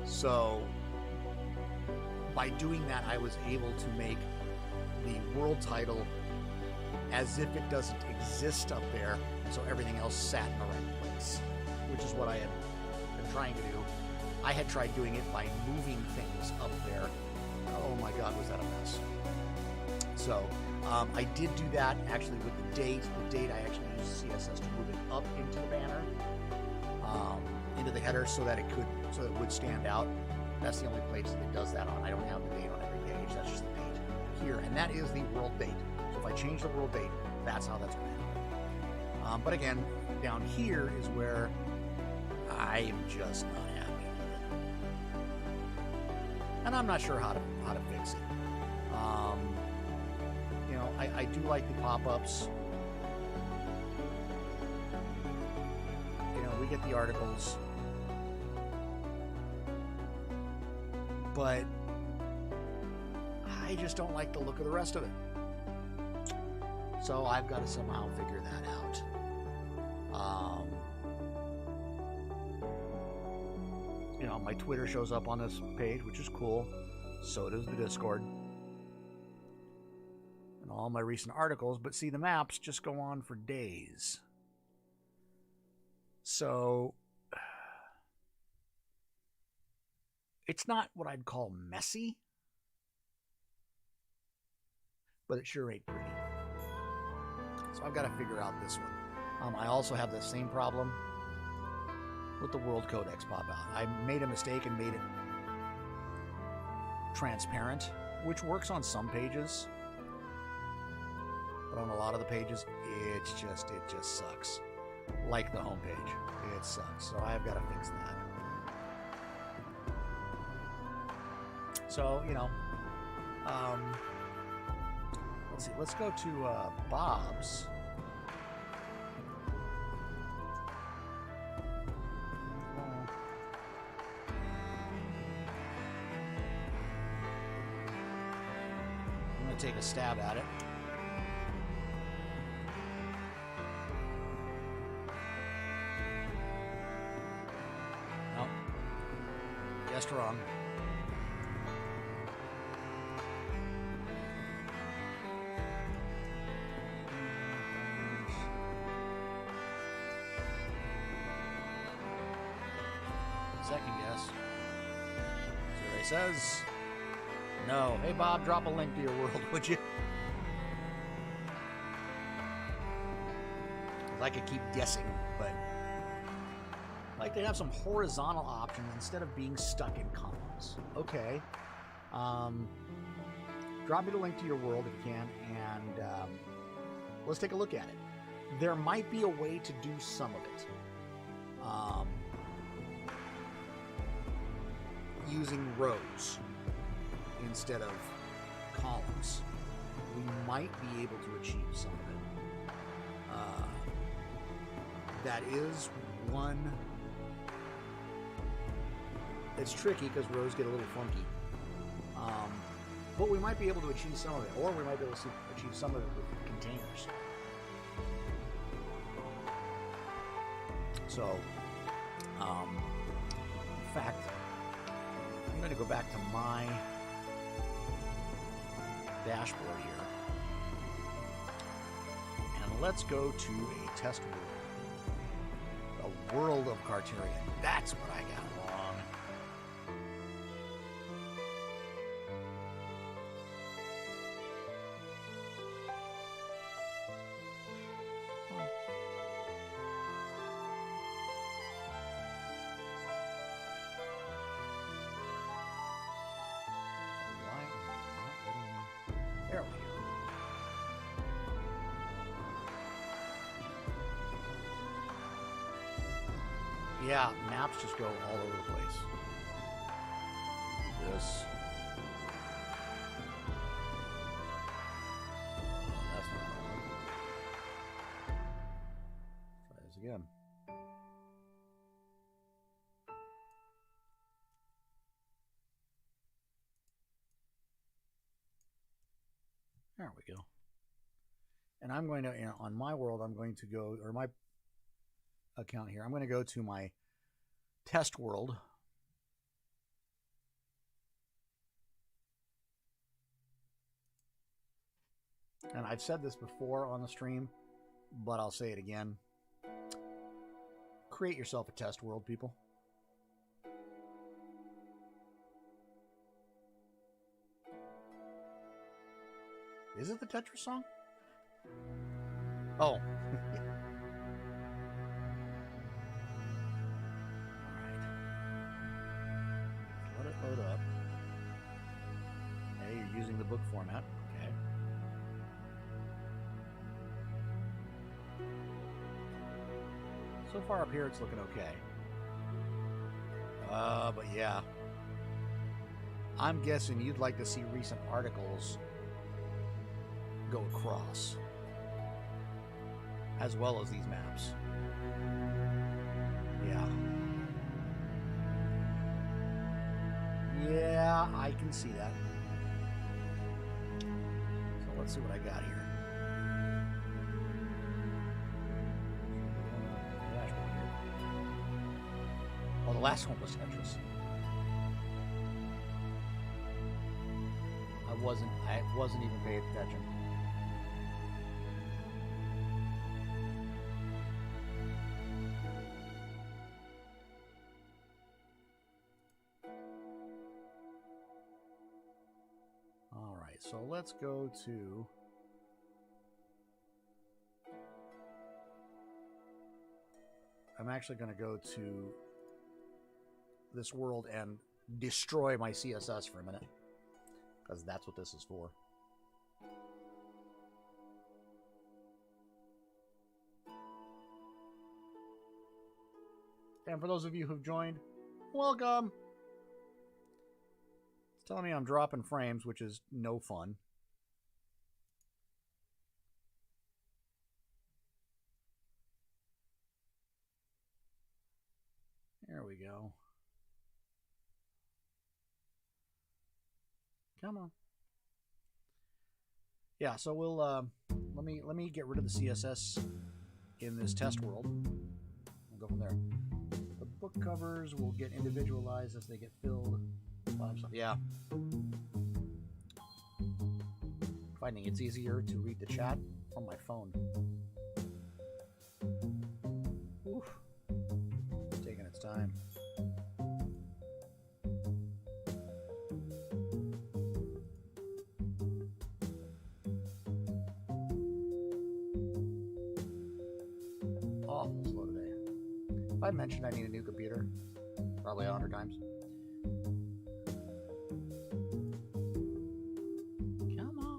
So, by doing that, I was able to make the world title as if it doesn't exist up there, and so everything else sat in the right place, which is what I had been trying to do. I had tried doing it by moving things up there. Oh my God, was that a mess. So I did do that actually with the date. The date I actually used CSS to move it up into the banner, into the header, so that it would stand out. That's the only place it does that on. I don't have the date on every page. That's just the date here, and that is the world date. So if I change the world date, that's how that's going to happen. But again, down here is where I am just not happy with it, and I'm not sure how to fix it. You know, I do like the pop-ups. You know, we get the articles, but I just don't like the look of the rest of it. So I've got to somehow figure that out. You know, my Twitter shows up on this page, which is cool. So does the Discord. And all my recent articles, but see, the maps just go on for days. So it's not what I'd call messy, but it sure ain't pretty. So I've got to figure out this one. I also have the same problem with the World Codex pop out. I made a mistake and made it transparent, which works on some pages, but on a lot of the pages, it just sucks. Like the home page, it sucks. So I've got to fix that. So, you know, let's see. Let's go to Bob's. I'm going to take a stab at it. Guessed wrong. Second guess. Survey says no. Hey Bob, drop a link to your world, would you? I could keep guessing, but like they have some horizontal options instead of being stuck in columns. Okay. Drop me the link to your world if you can, and let's take a look at it. There might be a way to do some of it. Using rows instead of columns. We might be able to achieve some of it. That is one. It's tricky because rows get a little funky. But we might be able to achieve some of it, or we might be able to achieve some of it with containers. So, in fact, I'm going to go back to my dashboard here. And let's go to a test world. A world of Carterian. That's what I got wrong. Why am I not getting... There we go. Yeah, maps just go all over the place. This. That's not right. Try this again. There we go. And I'm going to, on my world, I'm going to go, or my account here, I'm going to go to my test world. And I've said this before on the stream, but I'll say it again. Create yourself a test world, people. Is it the Tetris song? Oh. Let it load up. Okay, you're using the book format. Okay. So far up here, it's looking okay. But yeah. I'm guessing you'd like to see recent articles go across, as well as these maps. Yeah. Yeah, I can see that. So let's see what I got here. Oh, the last one was Tetris. I wasn't even paying attention. So let's go to I'm actually going to go to this world and destroy my CSS for a minute, because that's what this is for. And for those of you who've joined, welcome. It's telling me I'm dropping frames, which is no fun. There we go. Come on. Yeah, so we'll let me get rid of the CSS in this test world. We'll go from there. The book covers will get individualized as they get filled. Yeah. Finding it's easier to read the chat from my phone. Oof. It's taking its time. Awful slow today. If I mentioned I need a new computer, probably 100 times. Come on.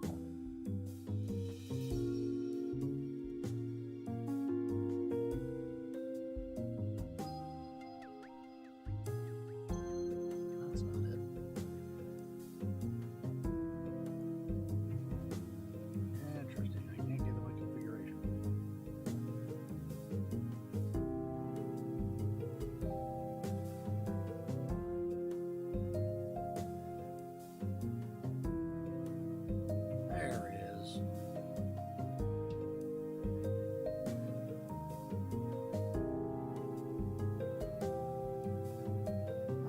That's not it. Interesting. I can't get the my configuration. There it is.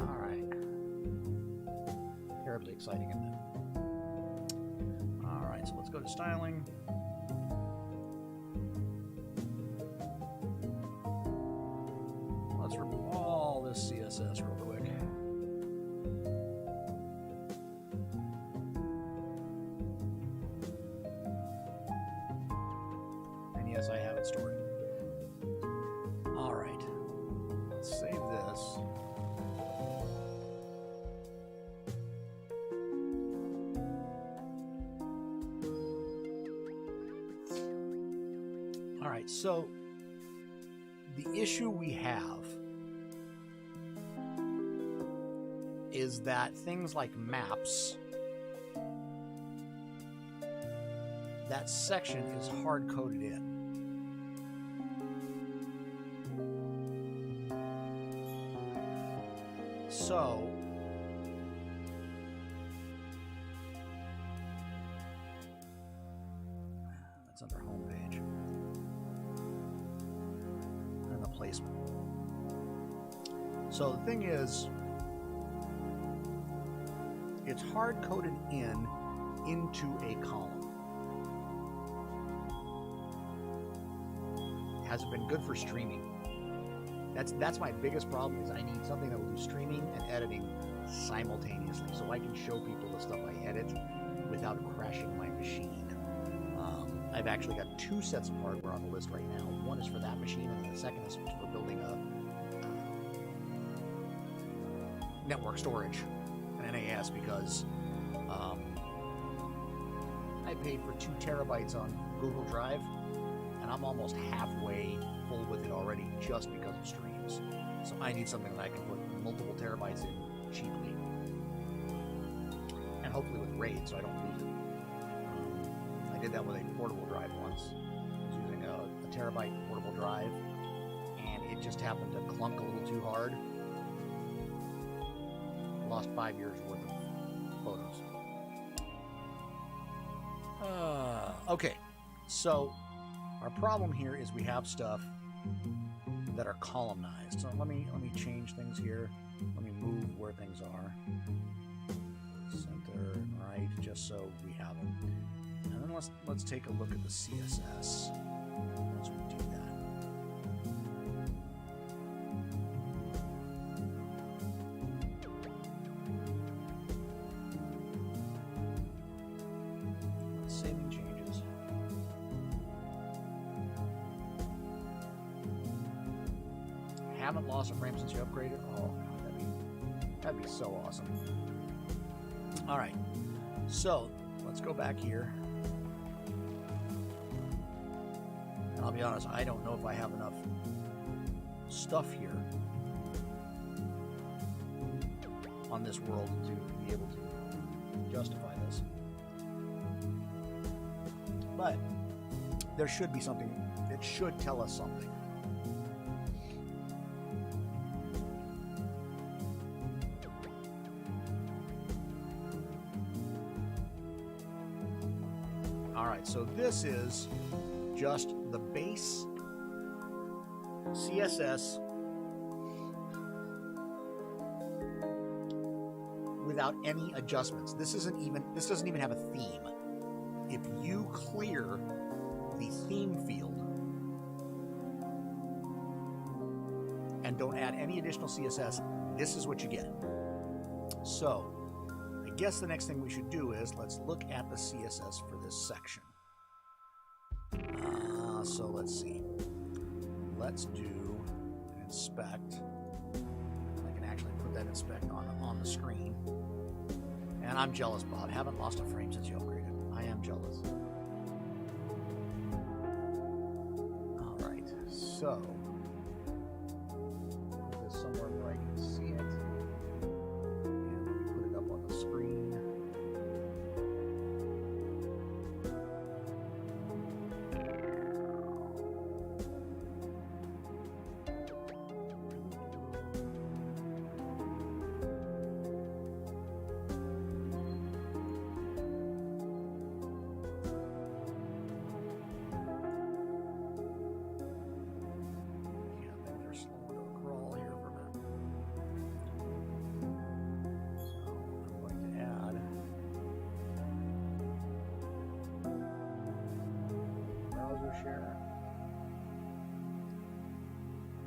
All right. Terribly exciting, isn't it? All right, so let's go to styling. Let's remove all this CSS real quick. And yes, I have it stored. All right, let's save this. All right, so the issue we have is that things like maps, that section is hard-coded in. So that's under homepage and the placement. So the thing is, it's hard-coded into a column. Hasn't been good for streaming. That's my biggest problem, is I need something that will do streaming and editing simultaneously, so I can show people the stuff I edit without crashing my machine. I've actually got 2 sets of hardware on the list right now. One is for that machine, and the second is for building a network storage, an NAS, because I paid for 2 terabytes on Google Drive, and I'm almost halfway full with it already just because of streams. So I need something that I can put multiple terabytes in cheaply, and hopefully with RAID so I don't lose it. I did that with a portable drive once. I was using a terabyte portable drive, and it just happened to clunk a little too hard. Lost 5 years worth of photos. Okay, so our problem here is we have stuff that are columnized. So let me change things here. Let me move where things are. Center and right, just so we have them. And then let's take a look at the CSS once we do that. Saving changes. Haven't lost a frame since you upgraded? Oh, that'd be so awesome. All right, so let's go back here. And I'll be honest, I don't know if I have enough stuff here on this world to be able to justify this. But there should be something. It should tell us something. All right, so this is just the base CSS without any adjustments. This doesn't even have a theme. If you clear the theme field and don't add any additional CSS, this is what you get. So I guess the next thing we should do is let's look at the CSS for this section. So let's see. Let's do an inspect. I can actually put that inspect on the screen. And I'm jealous, Bob. Haven't lost a frame since you upgraded. I am jealous. All right, so put this somewhere where I can see it. And let me put it up on the screen. Share.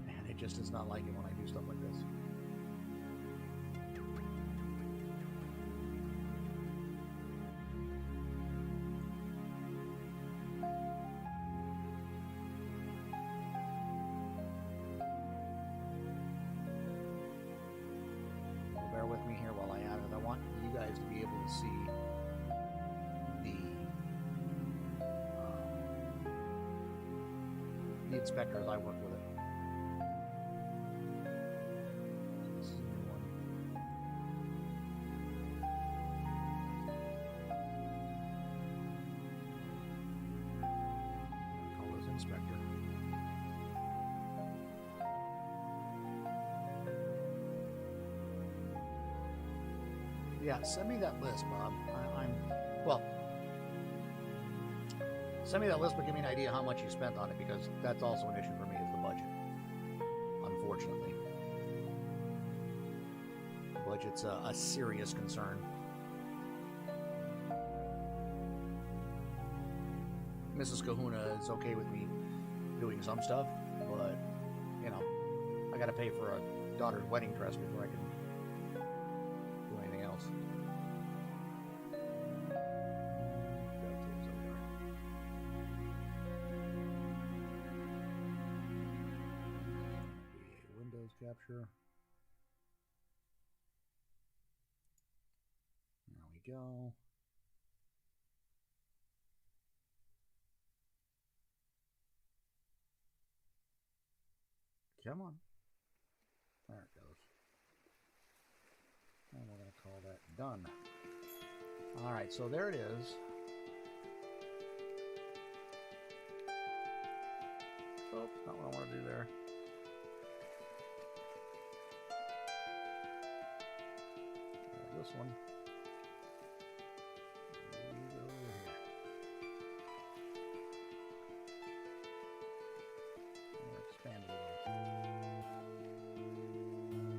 And it just does not like it when I do stuff like this. So bear with me here while I add it. I want you guys to be able to see the inspector as I work with it. So this is a new one. Call this inspector. Yeah, send me that list, Bob. Well, send me that list, but give me an idea how much you spent on it, because that's also an issue for me, is the budget. Unfortunately. The budget's a serious concern. Mrs. Kahuna is okay with me doing some stuff, but, you know, I gotta pay for a daughter's wedding dress before I can do anything else. Capture. There we go. Come on. There it goes. And we're going to call that done. All right, so there it is. Oh, not what I want to do there. This one. Expand it a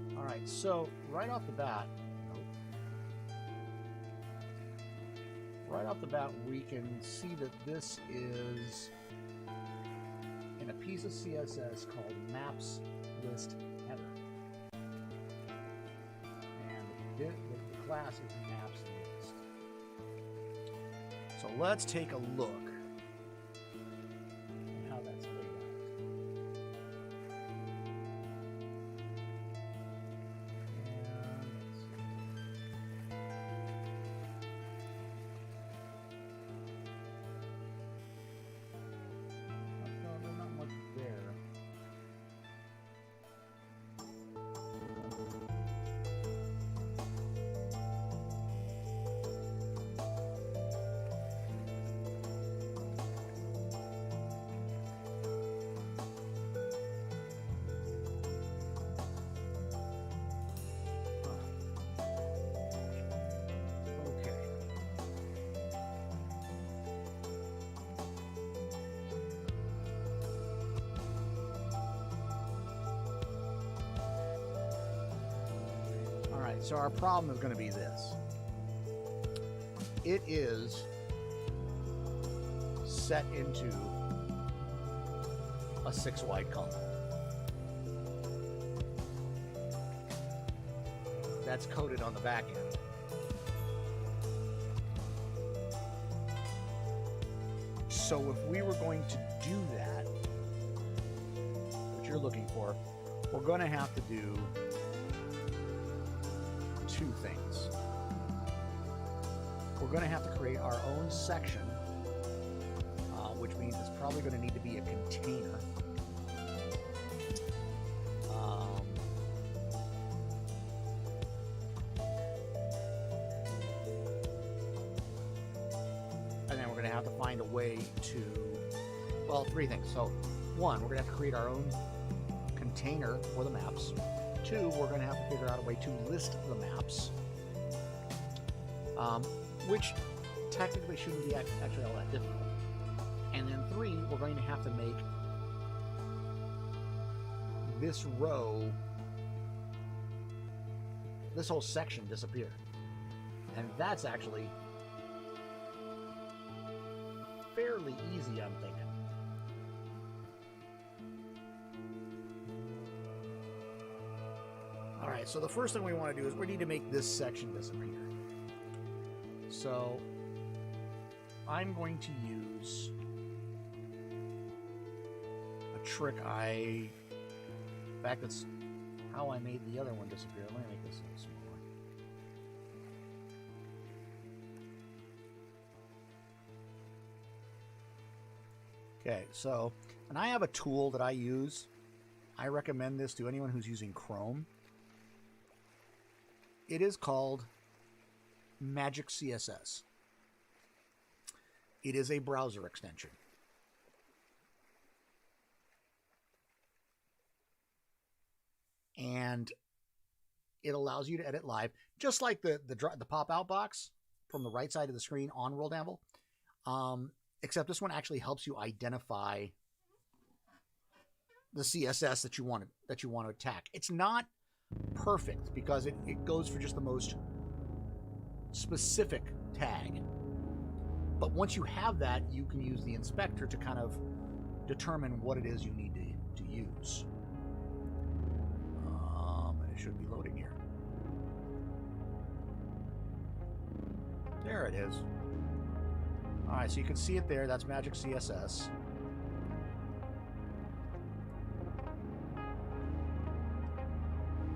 little. All right, so right off the bat, we can see that this is in a piece of CSS called Maps List Header. The class is Maps List. So let's take a look at how that's laid out. And not much there. Alright, so our problem is going to be this. It is set into a 6 wide column. That's coded on the back end. So if we were going to do that, what you're looking for, we're going to have to do 2 things. We're going to have to create our own section, which means it's probably going to need to be a container. And then we're going to have to find a way to, well, 3 things. So 1, we're going to have to create our own container for the maps. 2, we're going to have to figure out a way to list the maps, which technically shouldn't be actually all that difficult. And then 3, we're going to have to make this row, this whole section disappear. And that's actually fairly easy, I'm thinking. Alright, so the first thing we want to do is we need to make this section disappear. So I'm going to use a trick in fact, that's how I made the other one disappear. Let me make this a little smaller. Okay, so, and I have a tool that I use. I recommend this to anyone who's using Chrome. It is called Magic CSS. It is a browser extension. And it allows you to edit live, just like the pop-out box from the right side of the screen on World Anvil. Except this one actually helps you identify the CSS that you want to attack. It's not perfect because it goes for just the most specific tag. But once you have that, you can use the inspector to kind of determine what it is you need to use. And it should be loading here. There it is. All right, so you can see it there. That's Magic CSS.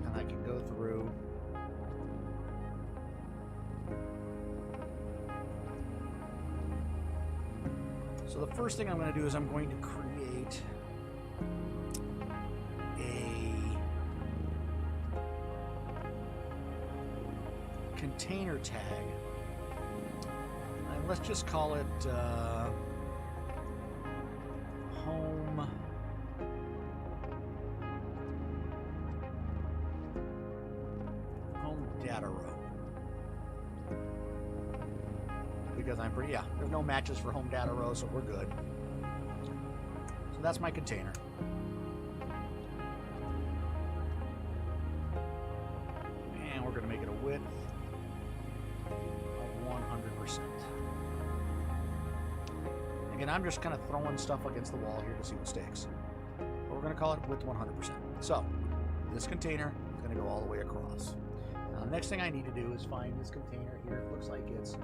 And I can go through. So the first thing I'm going to do is I'm going to create a container tag. And let's just call it home data row. Because there's no matches for home data row, so we're good. So that's my container. And we're going to make it a width of 100%. Again, I'm just kind of throwing stuff against the wall here to see what sticks. But we're going to call it width 100%. So this container is going to go all the way across. Now, the next thing I need to do is find this container here. It looks like it's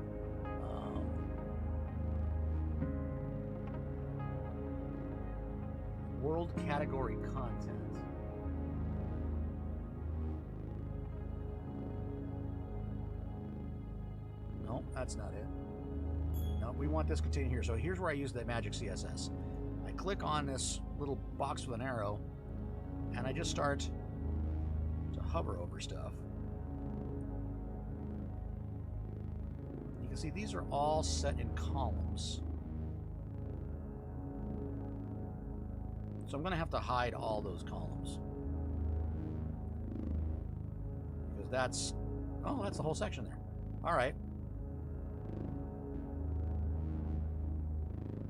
world category content. No, that's not it. No, we want this container here. So here's where I use that Magic CSS. I click on this little box with an arrow, and I just start to hover over stuff. You can see these are all set in columns. So I'm going to have to hide all those columns. Because that's the whole section there. All right.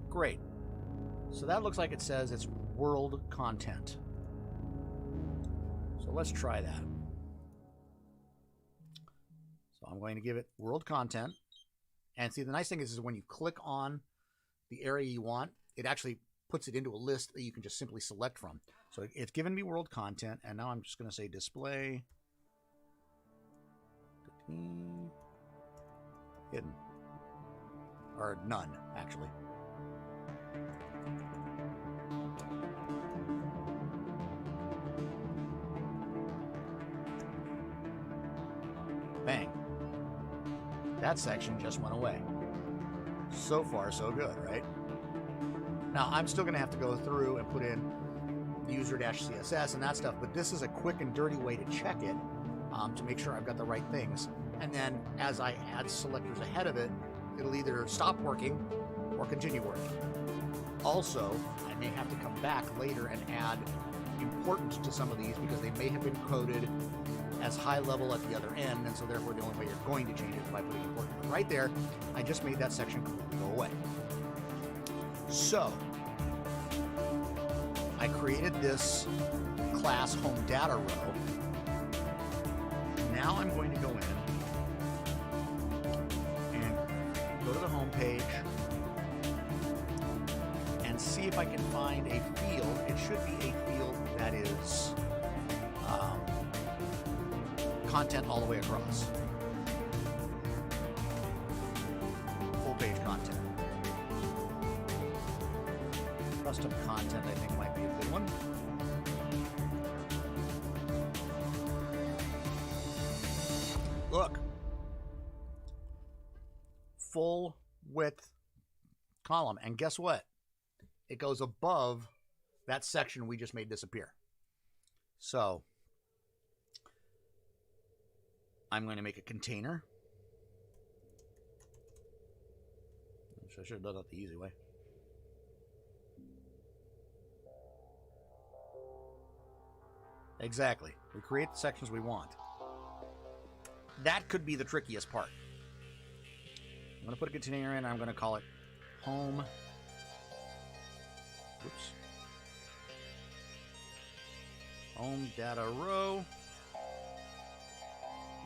Great. So that looks like it says it's world content. So let's try that. going to give it world content. And see, the nice thing is when you click on the area you want, it actually puts it into a list that you can just simply select from. So it's given me world content, and now I'm just going to say display hidden, or none, actually. Bang. That section just went away. So far, so good, right? Now, I'm still going to have to go through and put in user-CSS and that stuff, but this is a quick and dirty way to check it to make sure I've got the right things. And then as I add selectors ahead of it, it'll either stop working or continue working. Also, I may have to come back later and add importance to some of these because they may have been coded as high level at the other end, and so therefore the only way you're going to change it is by putting important. But right there, I just made that section go away. So I created this class home data row. Now I'm going to go in and go to the home page and see if I can find a field. It should be a field that is content all the way across. Full page content. Custom content, I think, might be a good one. Look. Full width column. And guess what? It goes above that section we just made disappear. So I'm going to make a container. I should have done that the easy way. Exactly. We create the sections we want. That could be the trickiest part. I'm going to put a container in. I'm going to call it home. Oops. Home data row.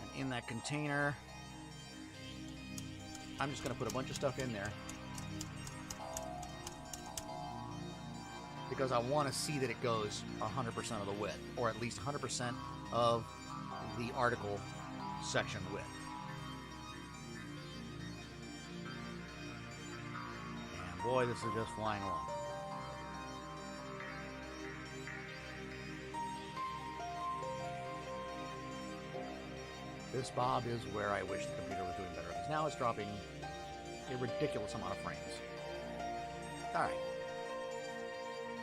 And in that container, I'm just going to put a bunch of stuff in there because I want to see that it goes 100% of the width, or at least 100% of the article section width. And boy, this is just flying along. This, Bob, is where I wish the computer was doing better, because now it's dropping a ridiculous amount of frames. All right.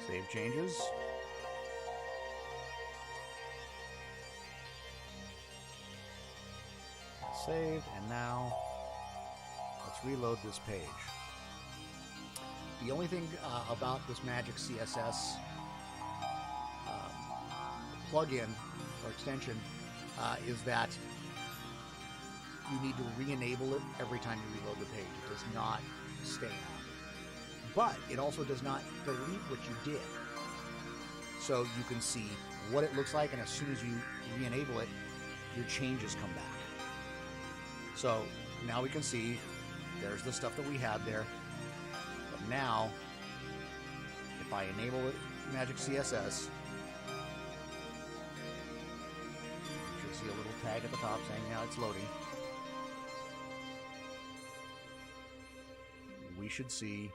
Save changes. Save, and now let's reload this page. The only thing about this Magic CSS plugin or extension is that you need to re-enable it every time you reload the page. It does not stay on. But it also does not delete what you did. So you can see what it looks like, and as soon as you re-enable it, your changes come back. So now we can see there's the stuff that we had there. But now, if I enable it, Magic CSS, you should see a little tag at the top saying now it's loading. We should see,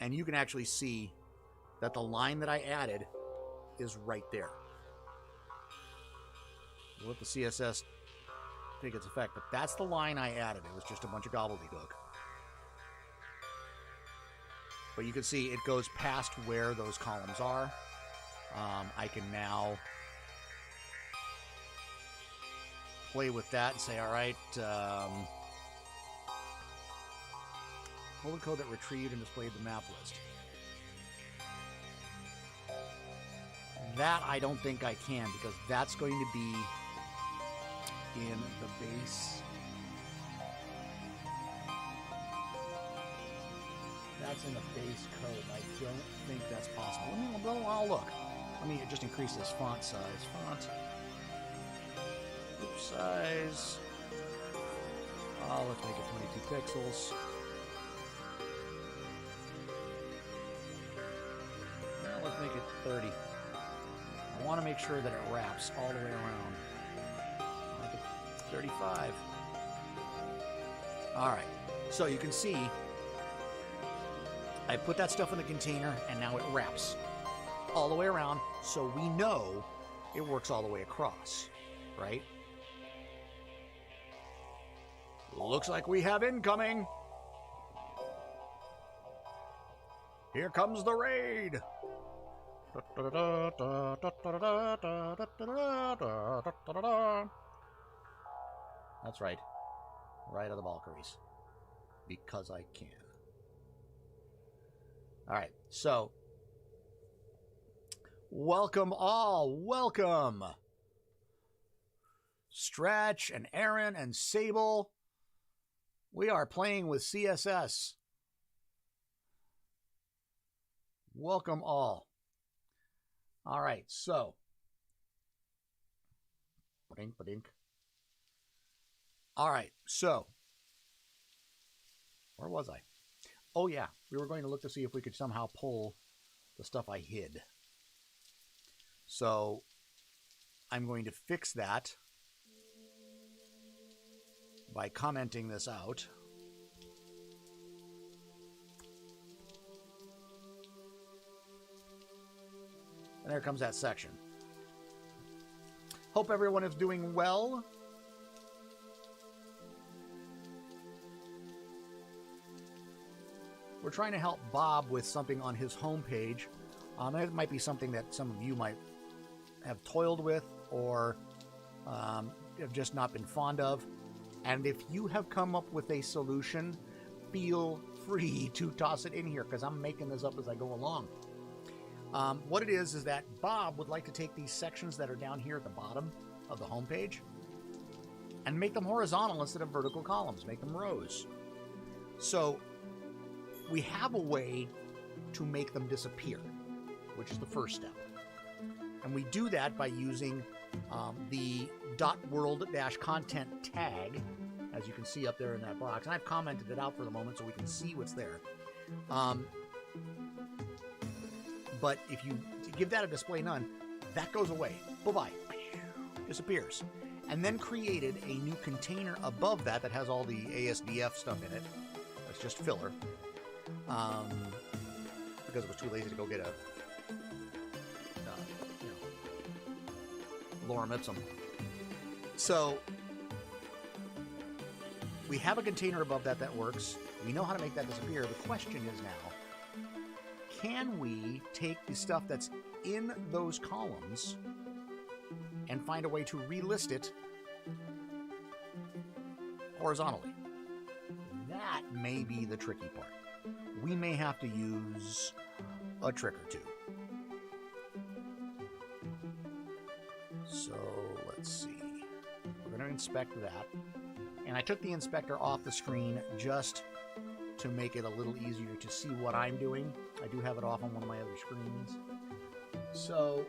and you can actually see that the line that I added is right there. We'll let the CSS take its effect, but that's the line I added. It was just a bunch of gobbledygook. But you can see it goes past where those columns are. I can now play with that and say, all right, colon code that retrieved and displayed the map list. That I don't think I can, because that's going to be in the base. That's in the base code. I don't think that's possible. Well, I'll look. Let me just increase this font size. Font. size. Oh, let's make it 22 pixels. Well, let's make it 30. I want to make sure that it wraps all the way around. Make it 35. All right. So you can see I put that stuff in the container and now it wraps all the way around, so we know it works all the way across, right? Looks like we have incoming. Here comes the raid. That's right. Right of the Valkyries. Because I can. All right, so welcome all. Welcome. Stretch and Aaron and Sable. We are playing with CSS. Welcome all. All right, so. All right, so. Where was I? Oh, yeah. We were going to look to see if we could somehow pull the stuff I hid. So, I'm going to fix that by commenting this out. And there comes that section. Hope everyone is doing well. We're trying to help Bob with something on his homepage. It might be something that some of you might have toiled with or have just not been fond of. And if you have come up with a solution, feel free to toss it in here because I'm making this up as I go along. What it is that Bob would like to take these sections that are down here at the bottom of the homepage and make them horizontal instead of vertical columns, make them rows. So we have a way to make them disappear, which is the first step. And we do that by using the .world-content tag, as you can see up there in that box. And I've commented it out for the moment so we can see what's there. But if you give that a display none, that goes away. Bye-bye. Disappears. And then created a new container above that that has all the ASDF stuff in it. That's just filler. Because it was too lazy to go get a lorem ipsum. So we have a container above that that works. We know how to make that disappear. The question is now, can we take the stuff that's in those columns and find a way to relist it horizontally? That may be the tricky part. We may have to use a trick or two. So let's see. We're going to inspect that. And I took the inspector off the screen just to make it a little easier to see what I'm doing. I do have it off on one of my other screens. So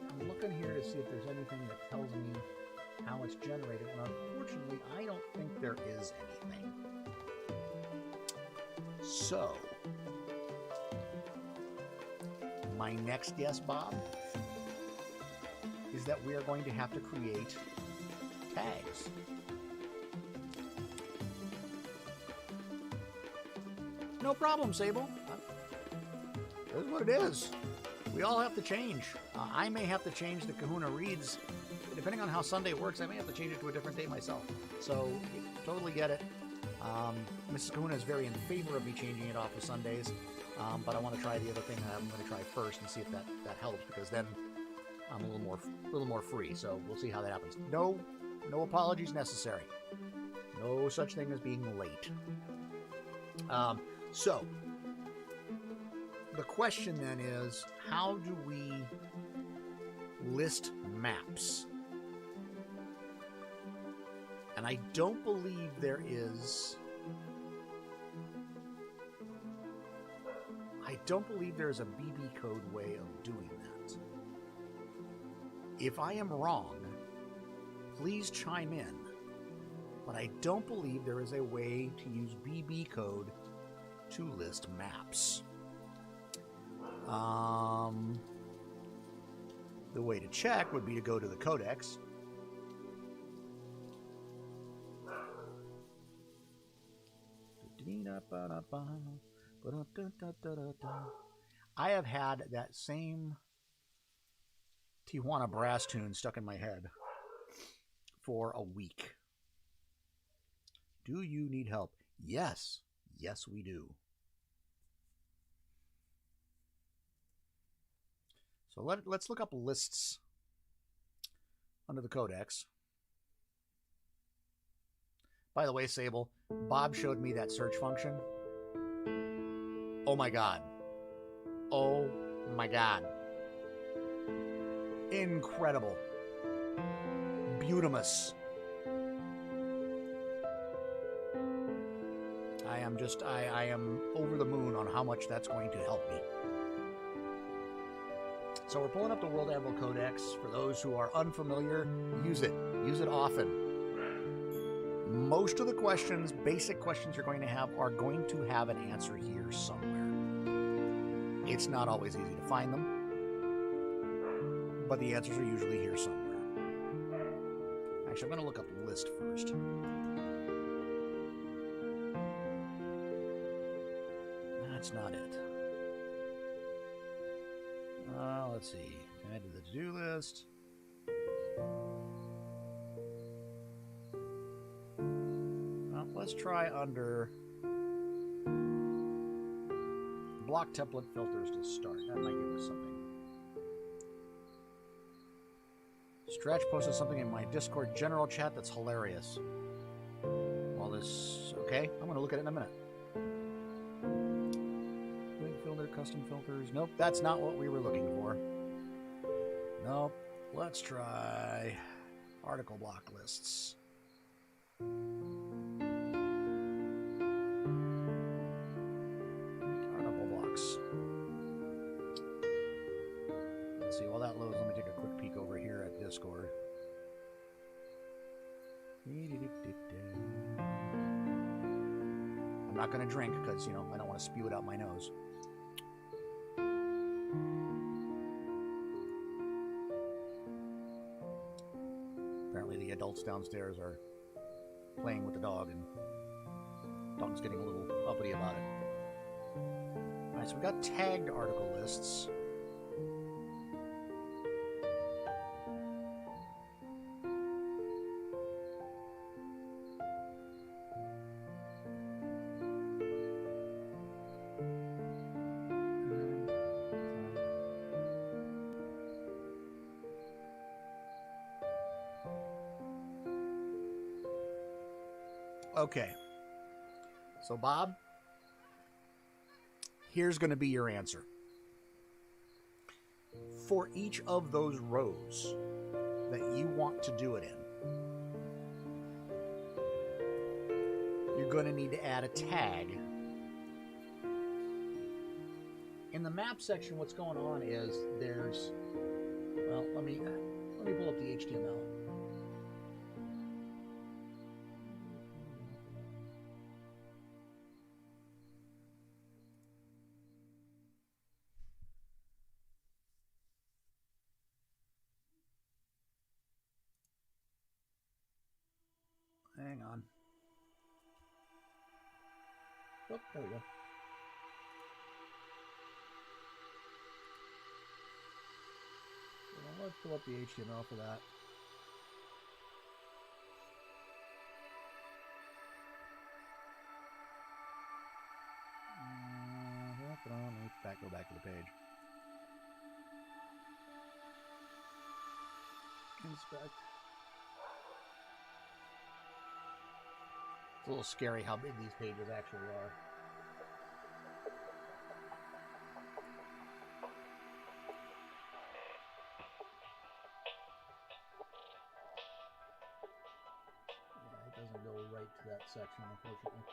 I'm looking here to see if there's anything that tells me how it's generated, and unfortunately I don't think there is anything. So my next guess, Bob, is that we are going to have to create tags. No problem, Sable. This is what it is. We all have to change. I may have to change the Kahuna Reads. Depending on how Sunday works, I may have to change it to a different day myself. So, totally get it. Mrs. Kahuna is very in favor of me changing it off of Sundays, but I want to try the other thing that I'm going to try first and see if that helps, because then I'm a little more free. So we'll see how that happens. No apologies necessary. No such thing as being late. So the question then is, how do we list maps? And I don't believe there's a BB code way of doing that. If I am wrong, please chime in. But I don't believe there is a way to use BB code to list maps. The way to check would be to go to the codex. I have had that same Tijuana brass tune stuck in my head for a week. Do you need help? Yes. Yes, we do. So let's look up lists under the codex. By the way, Sable, Bob showed me that search function. Oh my God. Oh my God. Incredible. Beautimous. I am over the moon on how much that's going to help me. So we're pulling up the World Anvil Codex. For those who are unfamiliar, use it. Use it often. Most of the questions, basic questions you're going to have, are going to have an answer here somewhere. It's not always easy to find them, but the answers are usually here somewhere. Actually, I'm going to look up the list first. That's not it. Let's see. Add to the to-do list. Well, let's try under block template filters to start. That might give us something. Stretch posted something in my Discord general chat that's hilarious. Well, this... Okay, I'm going to look at it in a minute. Filter, custom filters. Nope, that's not what we were looking for. Nope. Let's try article block lists. Article blocks. Let's see, while that loads, let me take a quick peek over here at Discord. I'm not going to drink because, you know, I don't want to spew it out my nose. Apparently the adults downstairs are playing with the dog, and the dog's getting a little uppity about it. Alright, so we got tagged article lists. Okay, so Bob, here's going to be your answer. For each of those rows that you want to do it in, you're going to need to add a tag. In the map section, what's going on is there's, well, let me pull up the HTML. Hang on. Oh, there we go. Well, let's pull up the HTML for that. Go back to the page. Inspect. It's a little scary how big these pages actually are. Yeah, it doesn't go right to that section, unfortunately.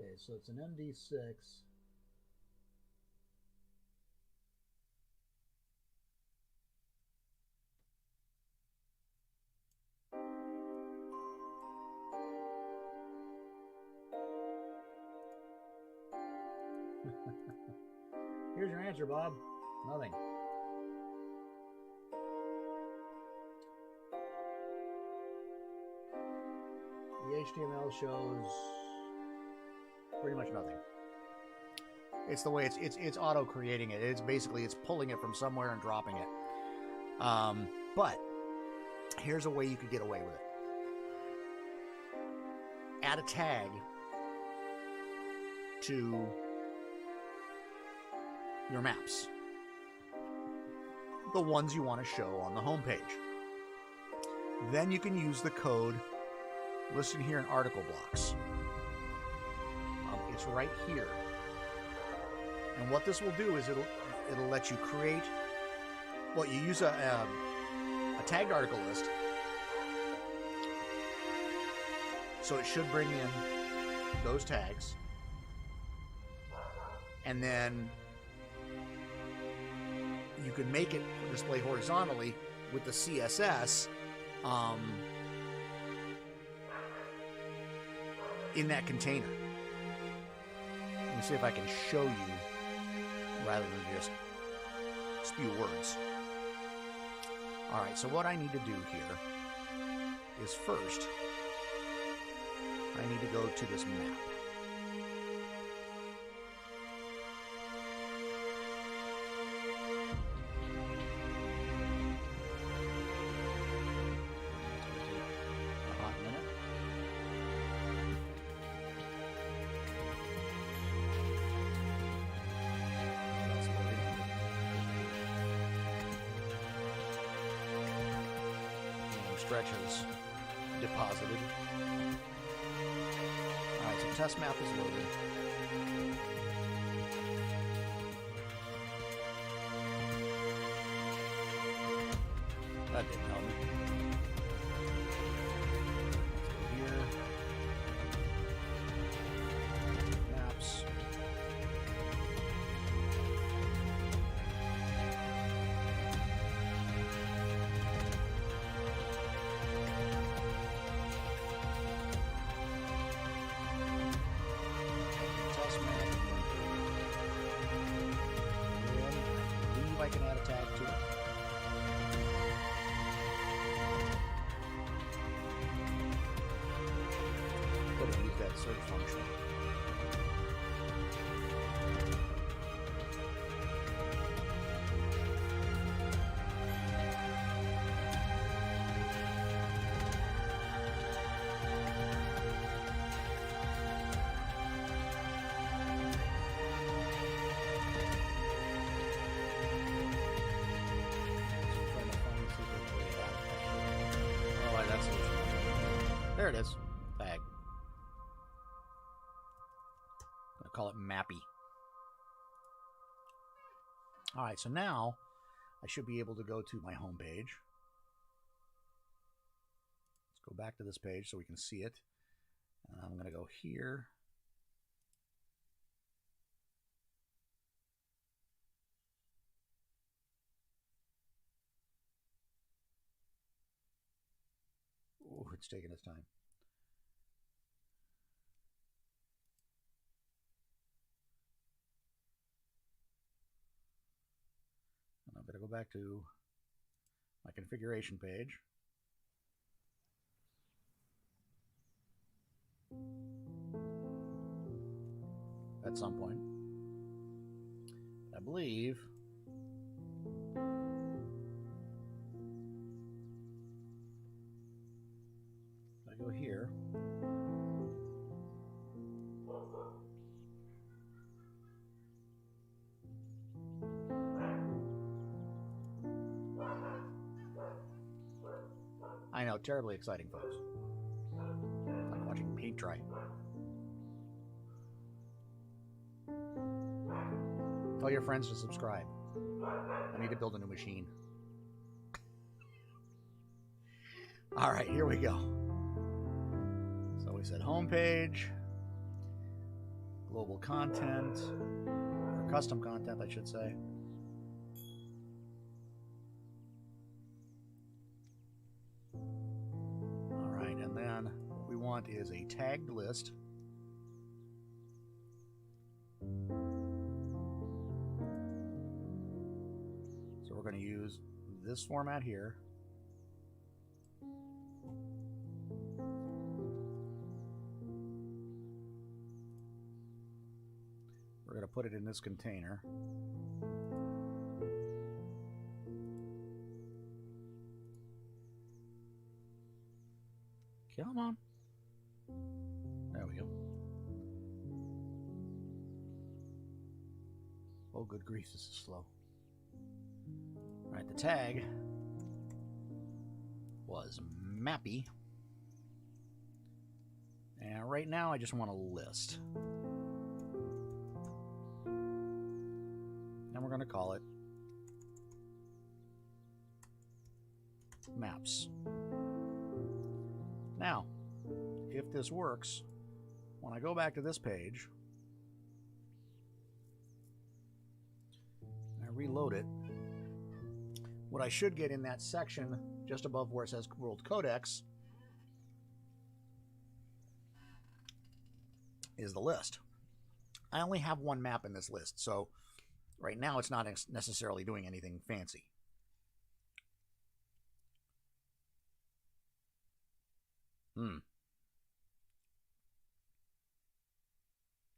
Okay, so it's an MD6. Here's your answer, Bob. Nothing. The HTML shows pretty much nothing. It's the way it's auto creating it. It's basically it's pulling it from somewhere and dropping it. But here's a way you could get away with it. Add a tag to your maps, the ones you want to show on the home page. Then you can use the code listed here in article blocks. It's right here. And what this will do is it'll let you create. Well, you use a tagged article list, so it should bring in those tags, and then you can make it display horizontally with the CSS in that container. Let me see if I can show you rather than just spew words. All right, so what I need to do here is first, I need to go to this map. Stretches deposited. Alright, so test map is loaded. That didn't help me. Let's go here. Maps. I can add a tag to it. Could have used that search function. There it is. Tag. I'm going to call it Mappy. Alright, so now I should be able to go to my home page. Let's go back to this page so we can see it. I'm going to go here. Oh, it's taking its time. And I'm going to go back to my configuration page. At some point. I believe I go here. I know, terribly exciting, folks. I'm watching paint dry. Tell your friends to subscribe. I need to build a new machine. All right, here we go. So we said home page. global content, or custom content, I should say. All right, and then what we want is a tagged list. So we're going to use this format here. We're going to put it in this container. Come on. There we go. Oh, good grief, this is slow. All right, the tag was Mappy. And right now I just want a list. And we're going to call it Maps. Now, if this works, when I go back to this page, and I reload it, what I should get in that section just above where it says World Codex is the list. I only have one map in this list, so right now it's not necessarily doing anything fancy.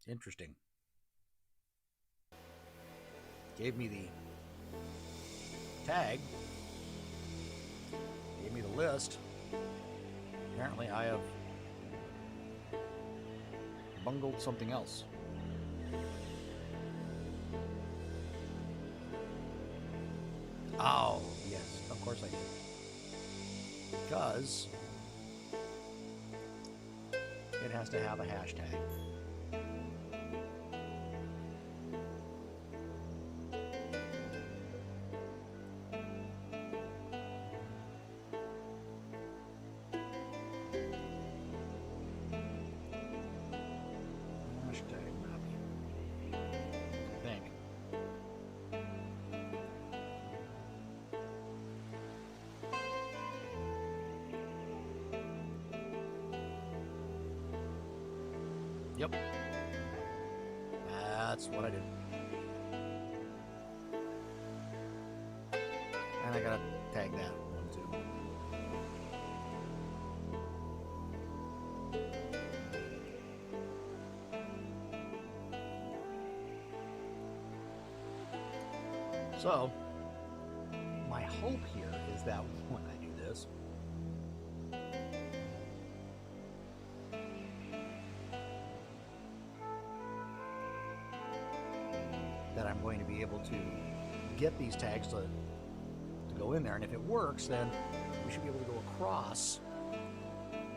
Interesting. Gave me the tag, gave me the list. Apparently I have bungled something else. Oh, yes, of course I did. Because it has to have a hashtag. Yep. That's what I did. And I gotta tag that one too. So, my hope here is that when I do this, that I'm going to be able to get these tags to go in there. And if it works, then we should be able to go across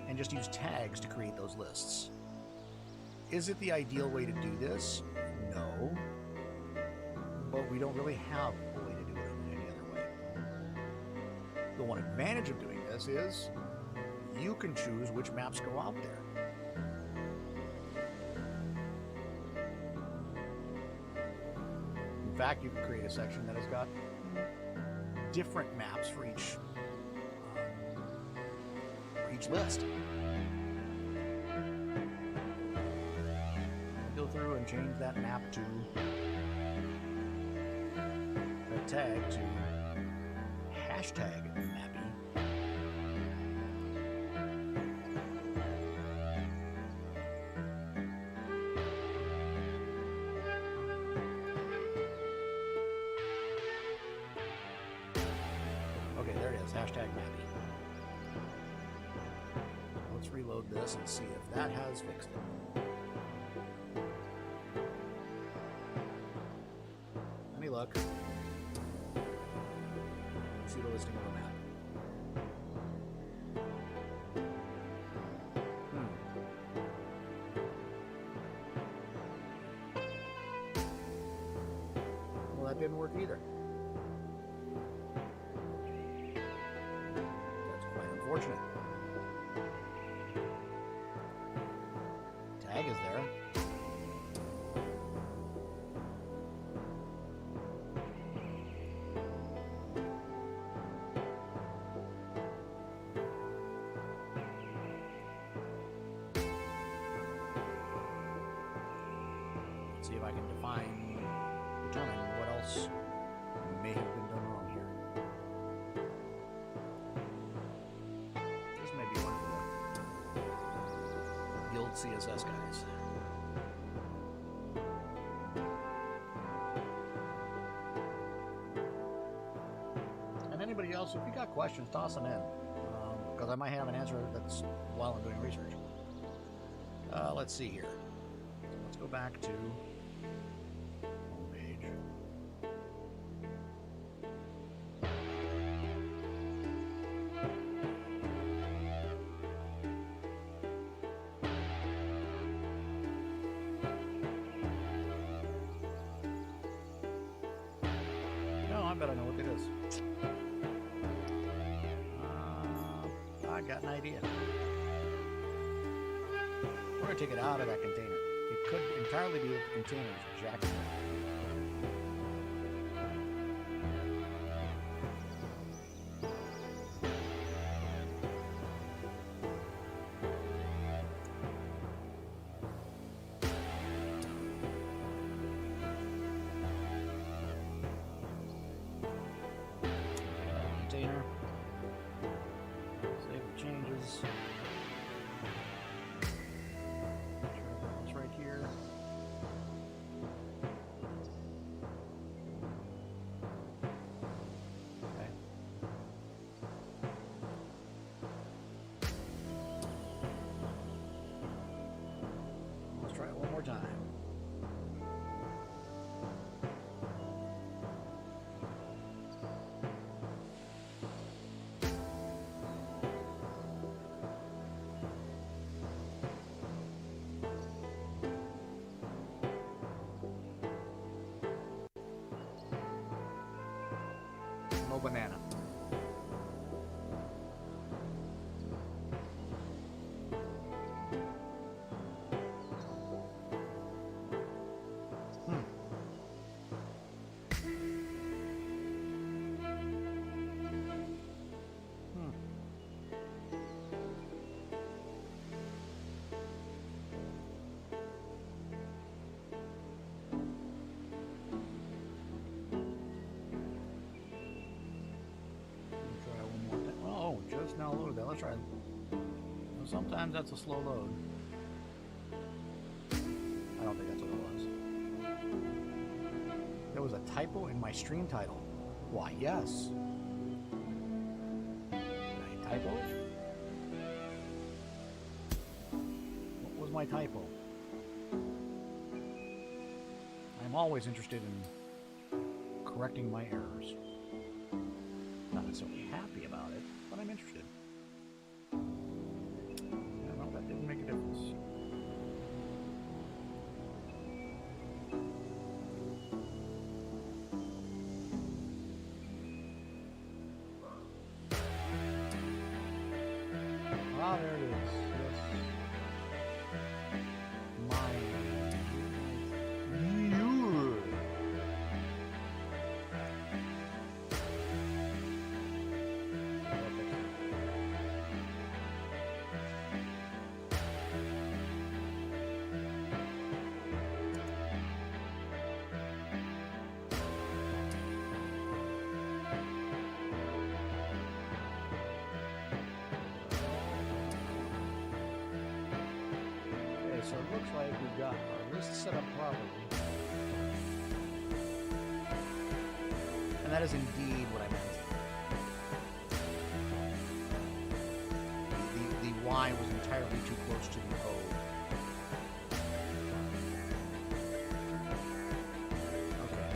and just use tags to create those lists. Is it the ideal way to do this? No. But we don't really have a way to do it in any other way. The one advantage of doing this is you can choose which maps go out there. In fact, you can create a section that has got different maps for each list. Go through and change that map to the tag to hashtag Mappy. Okay, there it is, hashtag Mappy. Let's reload this and see if that has fixed it. Any luck? See the listing of the map. Well, that didn't work either. That's quite unfortunate. Tag is there. see if I can determine what else may have been done wrong here. This may be one of the Guild CSS guys. And anybody else, if you got questions, toss them in. Because I might have an answer that's while I'm doing research. Let's see here. Let's go back to homepage. No, I bet I know what it is. I got an idea. We're going to take it out of that container. It could entirely be that the container is jacked up. Container. Save the changes. It's right here. Okay. Let's try it one more time. No banana. Just now loaded that. Let's try it. Well, sometimes that's a slow load. I don't think that's what it was. There was a typo in my stream title. Why, yes. Did I typo it? What was my typo? I'm always interested in correcting my errors. Not necessarily happy about it, but I'm interested. Yeah, well, that didn't make a difference. Ah, there it is. Yes. So it looks like we've got our list set up properly. And that is indeed what I meant. The Y was entirely too close to the O. Okay.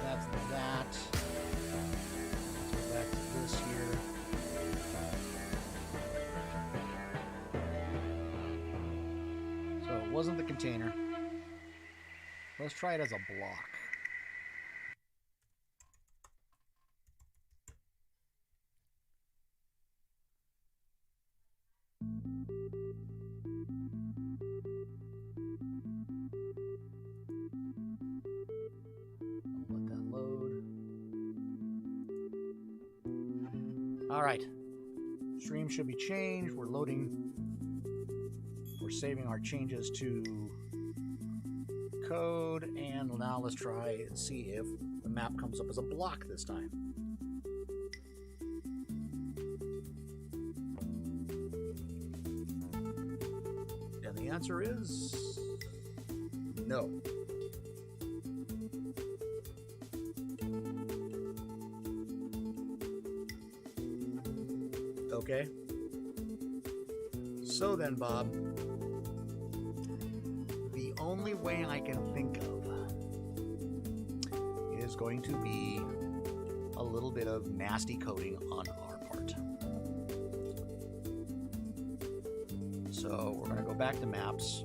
That's that. Let's go back to this here. It wasn't the container. Let's try it as a block. I'll let that load. All right. Stream should be changed. We're loading. We're saving our changes to code, and now let's try and see if the map comes up as a block this time. And the answer is no. Okay. So then, Bob, the only way I can think of is going to be a little bit of nasty coding on our part. So we're going to go back to maps.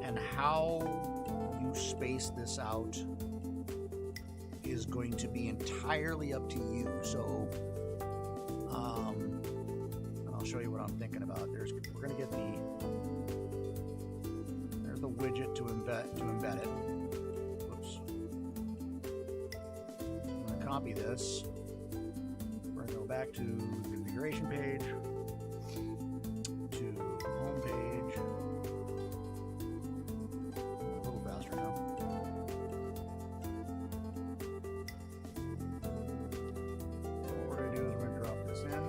And how you space this out is going to be entirely up to you. So I'll show you what I'm thinking about. We're going to get there's the widget to embed it. Whoops. I'm going to copy this. We're going to go back to the configuration page, to home page. A little faster now. What we're going to do is we're going to drop this in.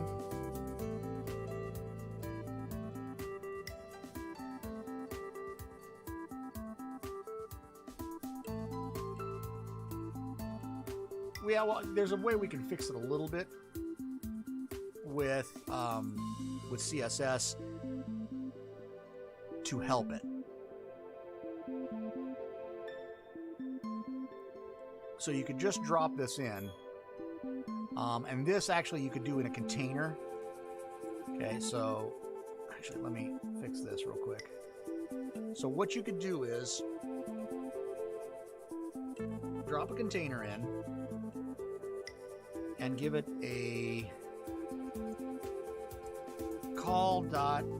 Yeah, well, there's a way we can fix it a little bit with CSS to help it. So you could just drop this in, and this actually you could do in a container. Okay, so actually let me fix this real quick. So what you could do is drop a container in and give it a call.md-4,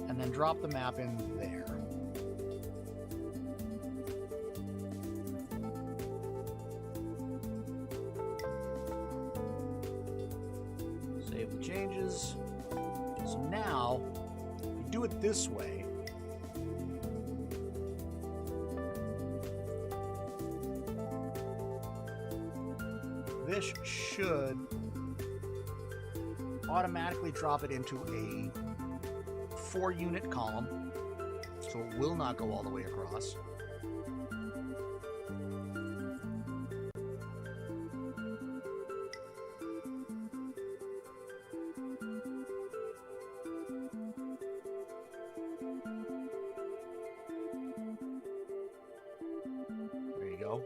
and then drop the map in there. Save the changes. So now, if you do it this way, this should automatically drop it into a 4-unit column, so it will not go all the way across. There you go.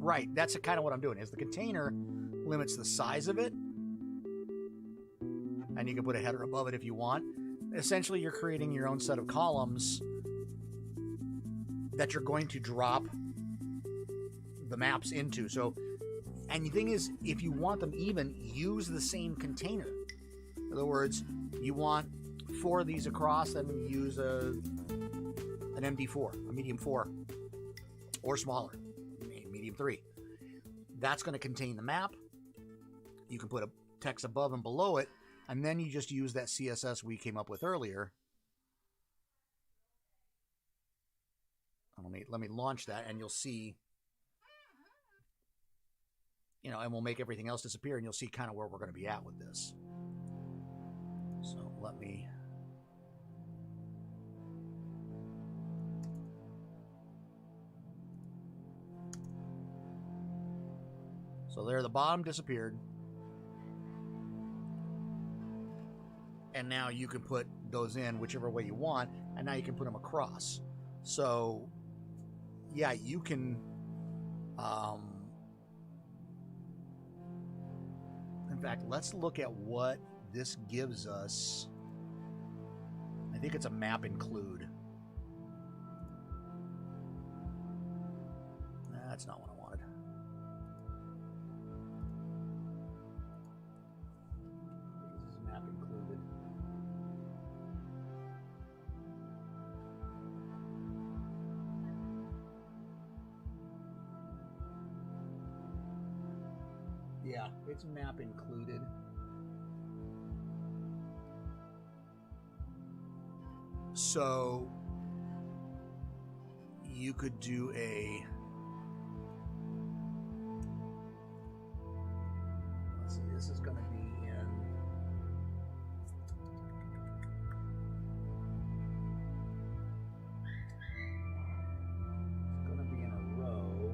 Right, that's kind of what I'm doing, is the container limits the size of it, and you can put a header above it if you want. Essentially, you're creating your own set of columns that you're going to drop the maps into. So, and the thing is, if you want them even, use the same container. In other words, you want 4 of these across, then use an MD4, a medium 4, or smaller. Medium 3. That's going to contain the map. You can put a text above and below it, and then you just use that CSS we came up with earlier. Let me launch that, and you'll see, and we'll make everything else disappear, and you'll see kind of where we're going to be at with this. So let me... So there, the bottom disappeared. And now you can put those in whichever way you want, and now you can put them across. So, yeah, you can... in fact, let's look at what this gives us. I think it's a map include. That's not what I wanted. This is map included. Yeah, it's map included. So you could do a, let's see, this is going to be in, it's going to be in a row.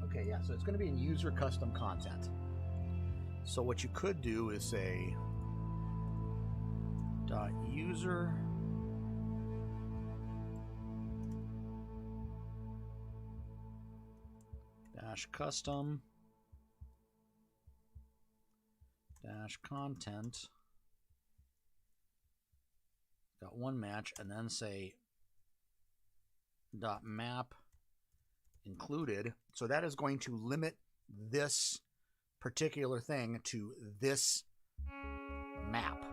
Okay, yeah, so it's going to be in user custom content. So what you could do is say .user -custom -content. Got one match, and then say .map included. So that is going to limit this particular thing to this map.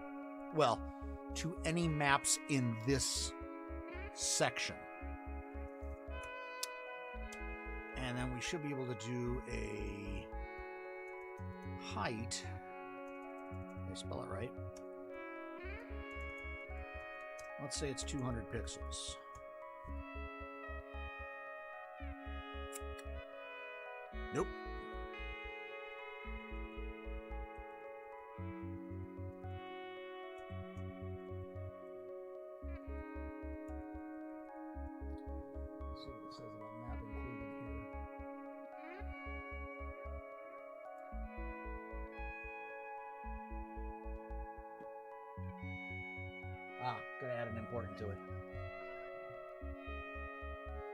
Well, to any maps in this section. And then we should be able to do a height. Did I spell it right? Let's say it's 200 pixels. Nope. Let's see what it says about map included here. Gotta add an important to it.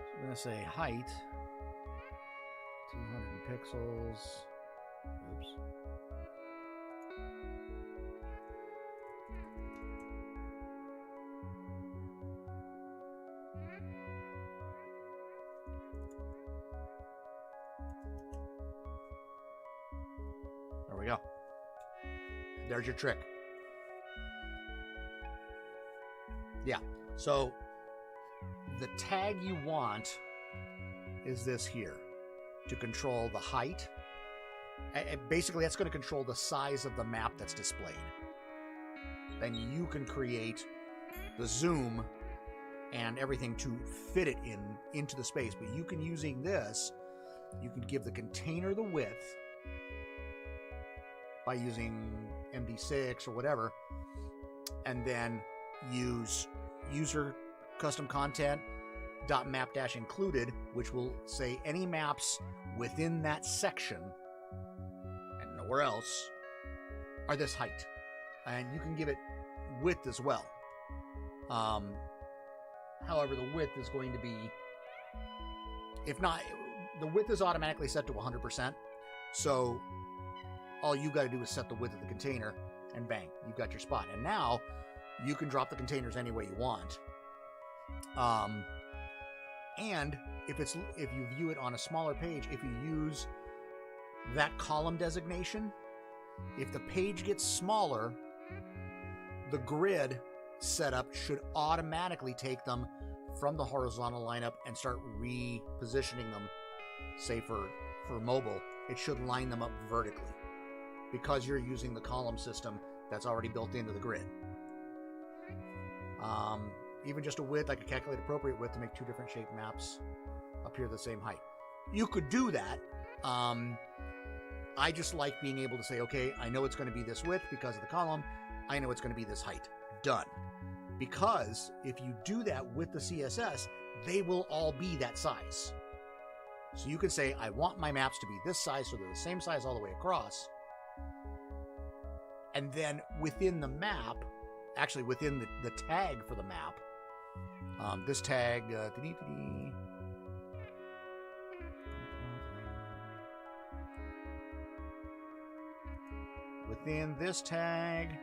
So we're gonna say height 200 pixels. Oops. There we go. There's your trick. Yeah. So the tag you want is this here to control the height. Basically, that's going to control the size of the map that's displayed. Then you can create the zoom and everything to fit it into the space. But you can, using this, you can give the container the width by using MD6 or whatever, and then use user custom content .map - included, which will say any maps within that section and nowhere else are this height. And you can give it width as well. However, the width is going to be, if not, the width is automatically set to 100%. So all you got to do is set the width of the container, and bang, you've got your spot. And now you can drop the containers any way you want. And if you view it on a smaller page, if you use that column designation, if the page gets smaller, the grid setup should automatically take them from the horizontal lineup and start repositioning them. Say for mobile, it should line them up vertically because you're using the column system that's already built into the grid. Even just a width, I could calculate appropriate width to make two different shaped maps appear the same height. You could do that. I just like being able to say, okay, I know it's going to be this width because of the column. I know it's going to be this height. Done. Because if you do that with the CSS, they will all be that size. So you can say, I want my maps to be this size, so they're the same size all the way across. And then within the map, actually within the tag for the map, this tag, within this tag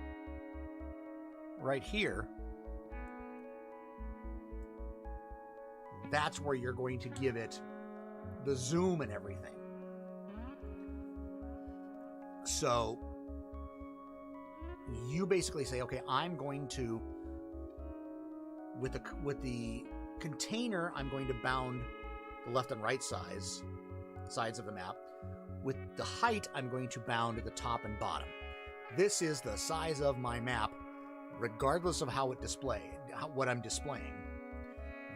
right here, that's where you're going to give it the zoom and everything. So you basically say, okay, I'm going to, with the container, I'm going to bound the left and right sides of the map. With the height, I'm going to bound the top and bottom. This is the size of my map, regardless of how it what I'm displaying.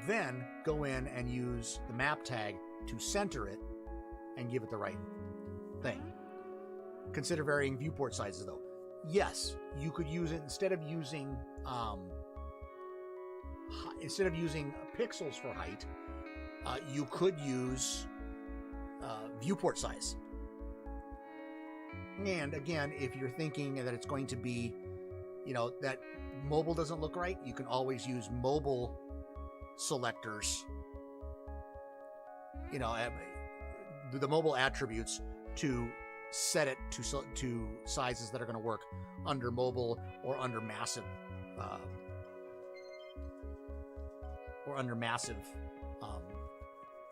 Then go in and use the map tag to center it and give it the right thing. Consider varying viewport sizes, though. Yes, you could use it instead of using pixels for height. You could use viewport size. And again, if you're thinking that it's going to be, that mobile doesn't look right, you can always use mobile selectors, the mobile attributes to set it to sizes that are going to work under mobile or under massive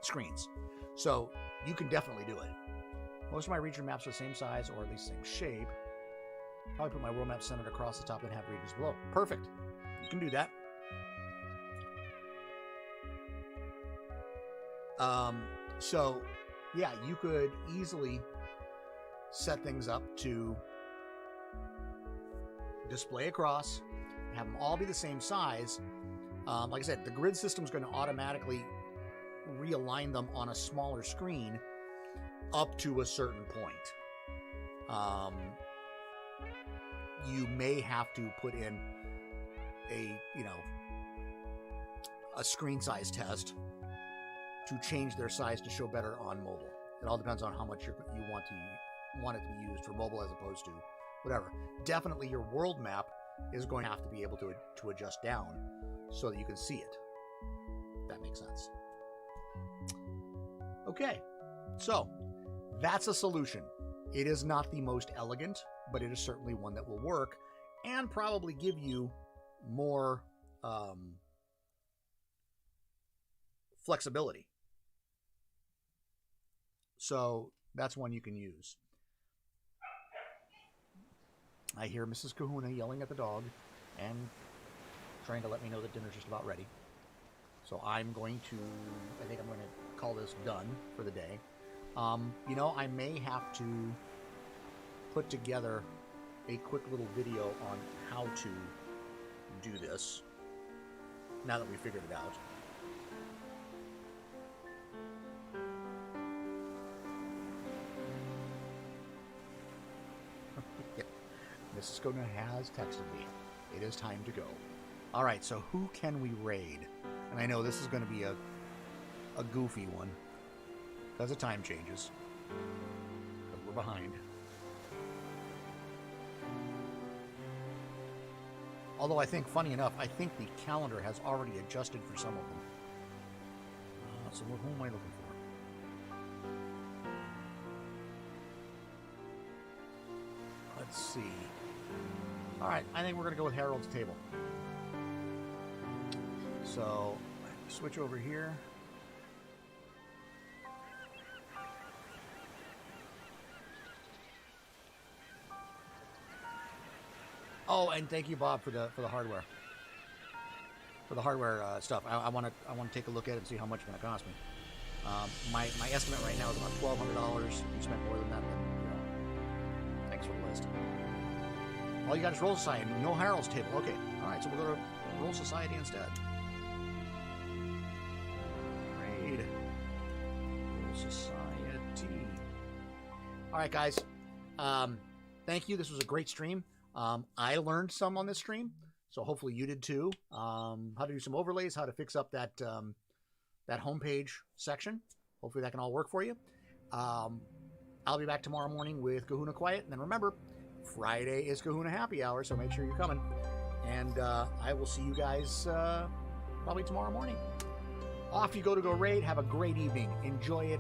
screens. So you can definitely do it. Most of my region maps are the same size or at least same shape. Probably put my world map centered across the top and have regions below. Perfect. You can do that. So yeah, you could easily set things up to display across, have them all be the same size. Like I said, the grid system is going to automatically realign them on a smaller screen up to a certain point. You may have to put in a screen size test to change their size to show better on mobile. It all depends on how much you want it to be used for mobile as opposed to whatever. Definitely your world map is going to have to be able to adjust down so that you can see it. If that makes sense. Okay, so that's a solution. It is not the most elegant, but it is certainly one that will work and probably give you more flexibility. So that's one you can use. I hear Mrs. Kahuna yelling at the dog and trying to let me know that dinner's just about ready. So I think I'm going to call this done for the day. I may have to put together a quick little video on how to do this now that we figured it out. Mrs. Kahuna has texted me. It is time to go. All right, so who can we raid? And I know this is going to be a goofy one because the time changes. But we're behind. Although I think, funny enough, I think the calendar has already adjusted for some of them. So who am I looking for? Let's see. All right, I think we're going to go with Harold's Table. So, switch over here. Oh, and thank you, Bob, for the hardware. For the hardware stuff, I want to take a look at it and see how much it's going to cost me. My estimate right now is about $1,200. If you spent more than that, then thanks for the list. All you got is Roll Society, no Harold's Table. Okay, all right, so we'll go to Roll Society instead. Raid. Roll Society. All right, guys. Thank you. This was a great stream. I learned some on this stream, so hopefully you did too. How to do some overlays, how to fix up that homepage section. Hopefully that can all work for you. I'll be back tomorrow morning with Kahuna Quiet, and then remember, Friday is Kahuna Happy Hour, so make sure you're coming. And I will see you guys probably tomorrow morning. Off you go to go raid. Have a great evening. Enjoy it.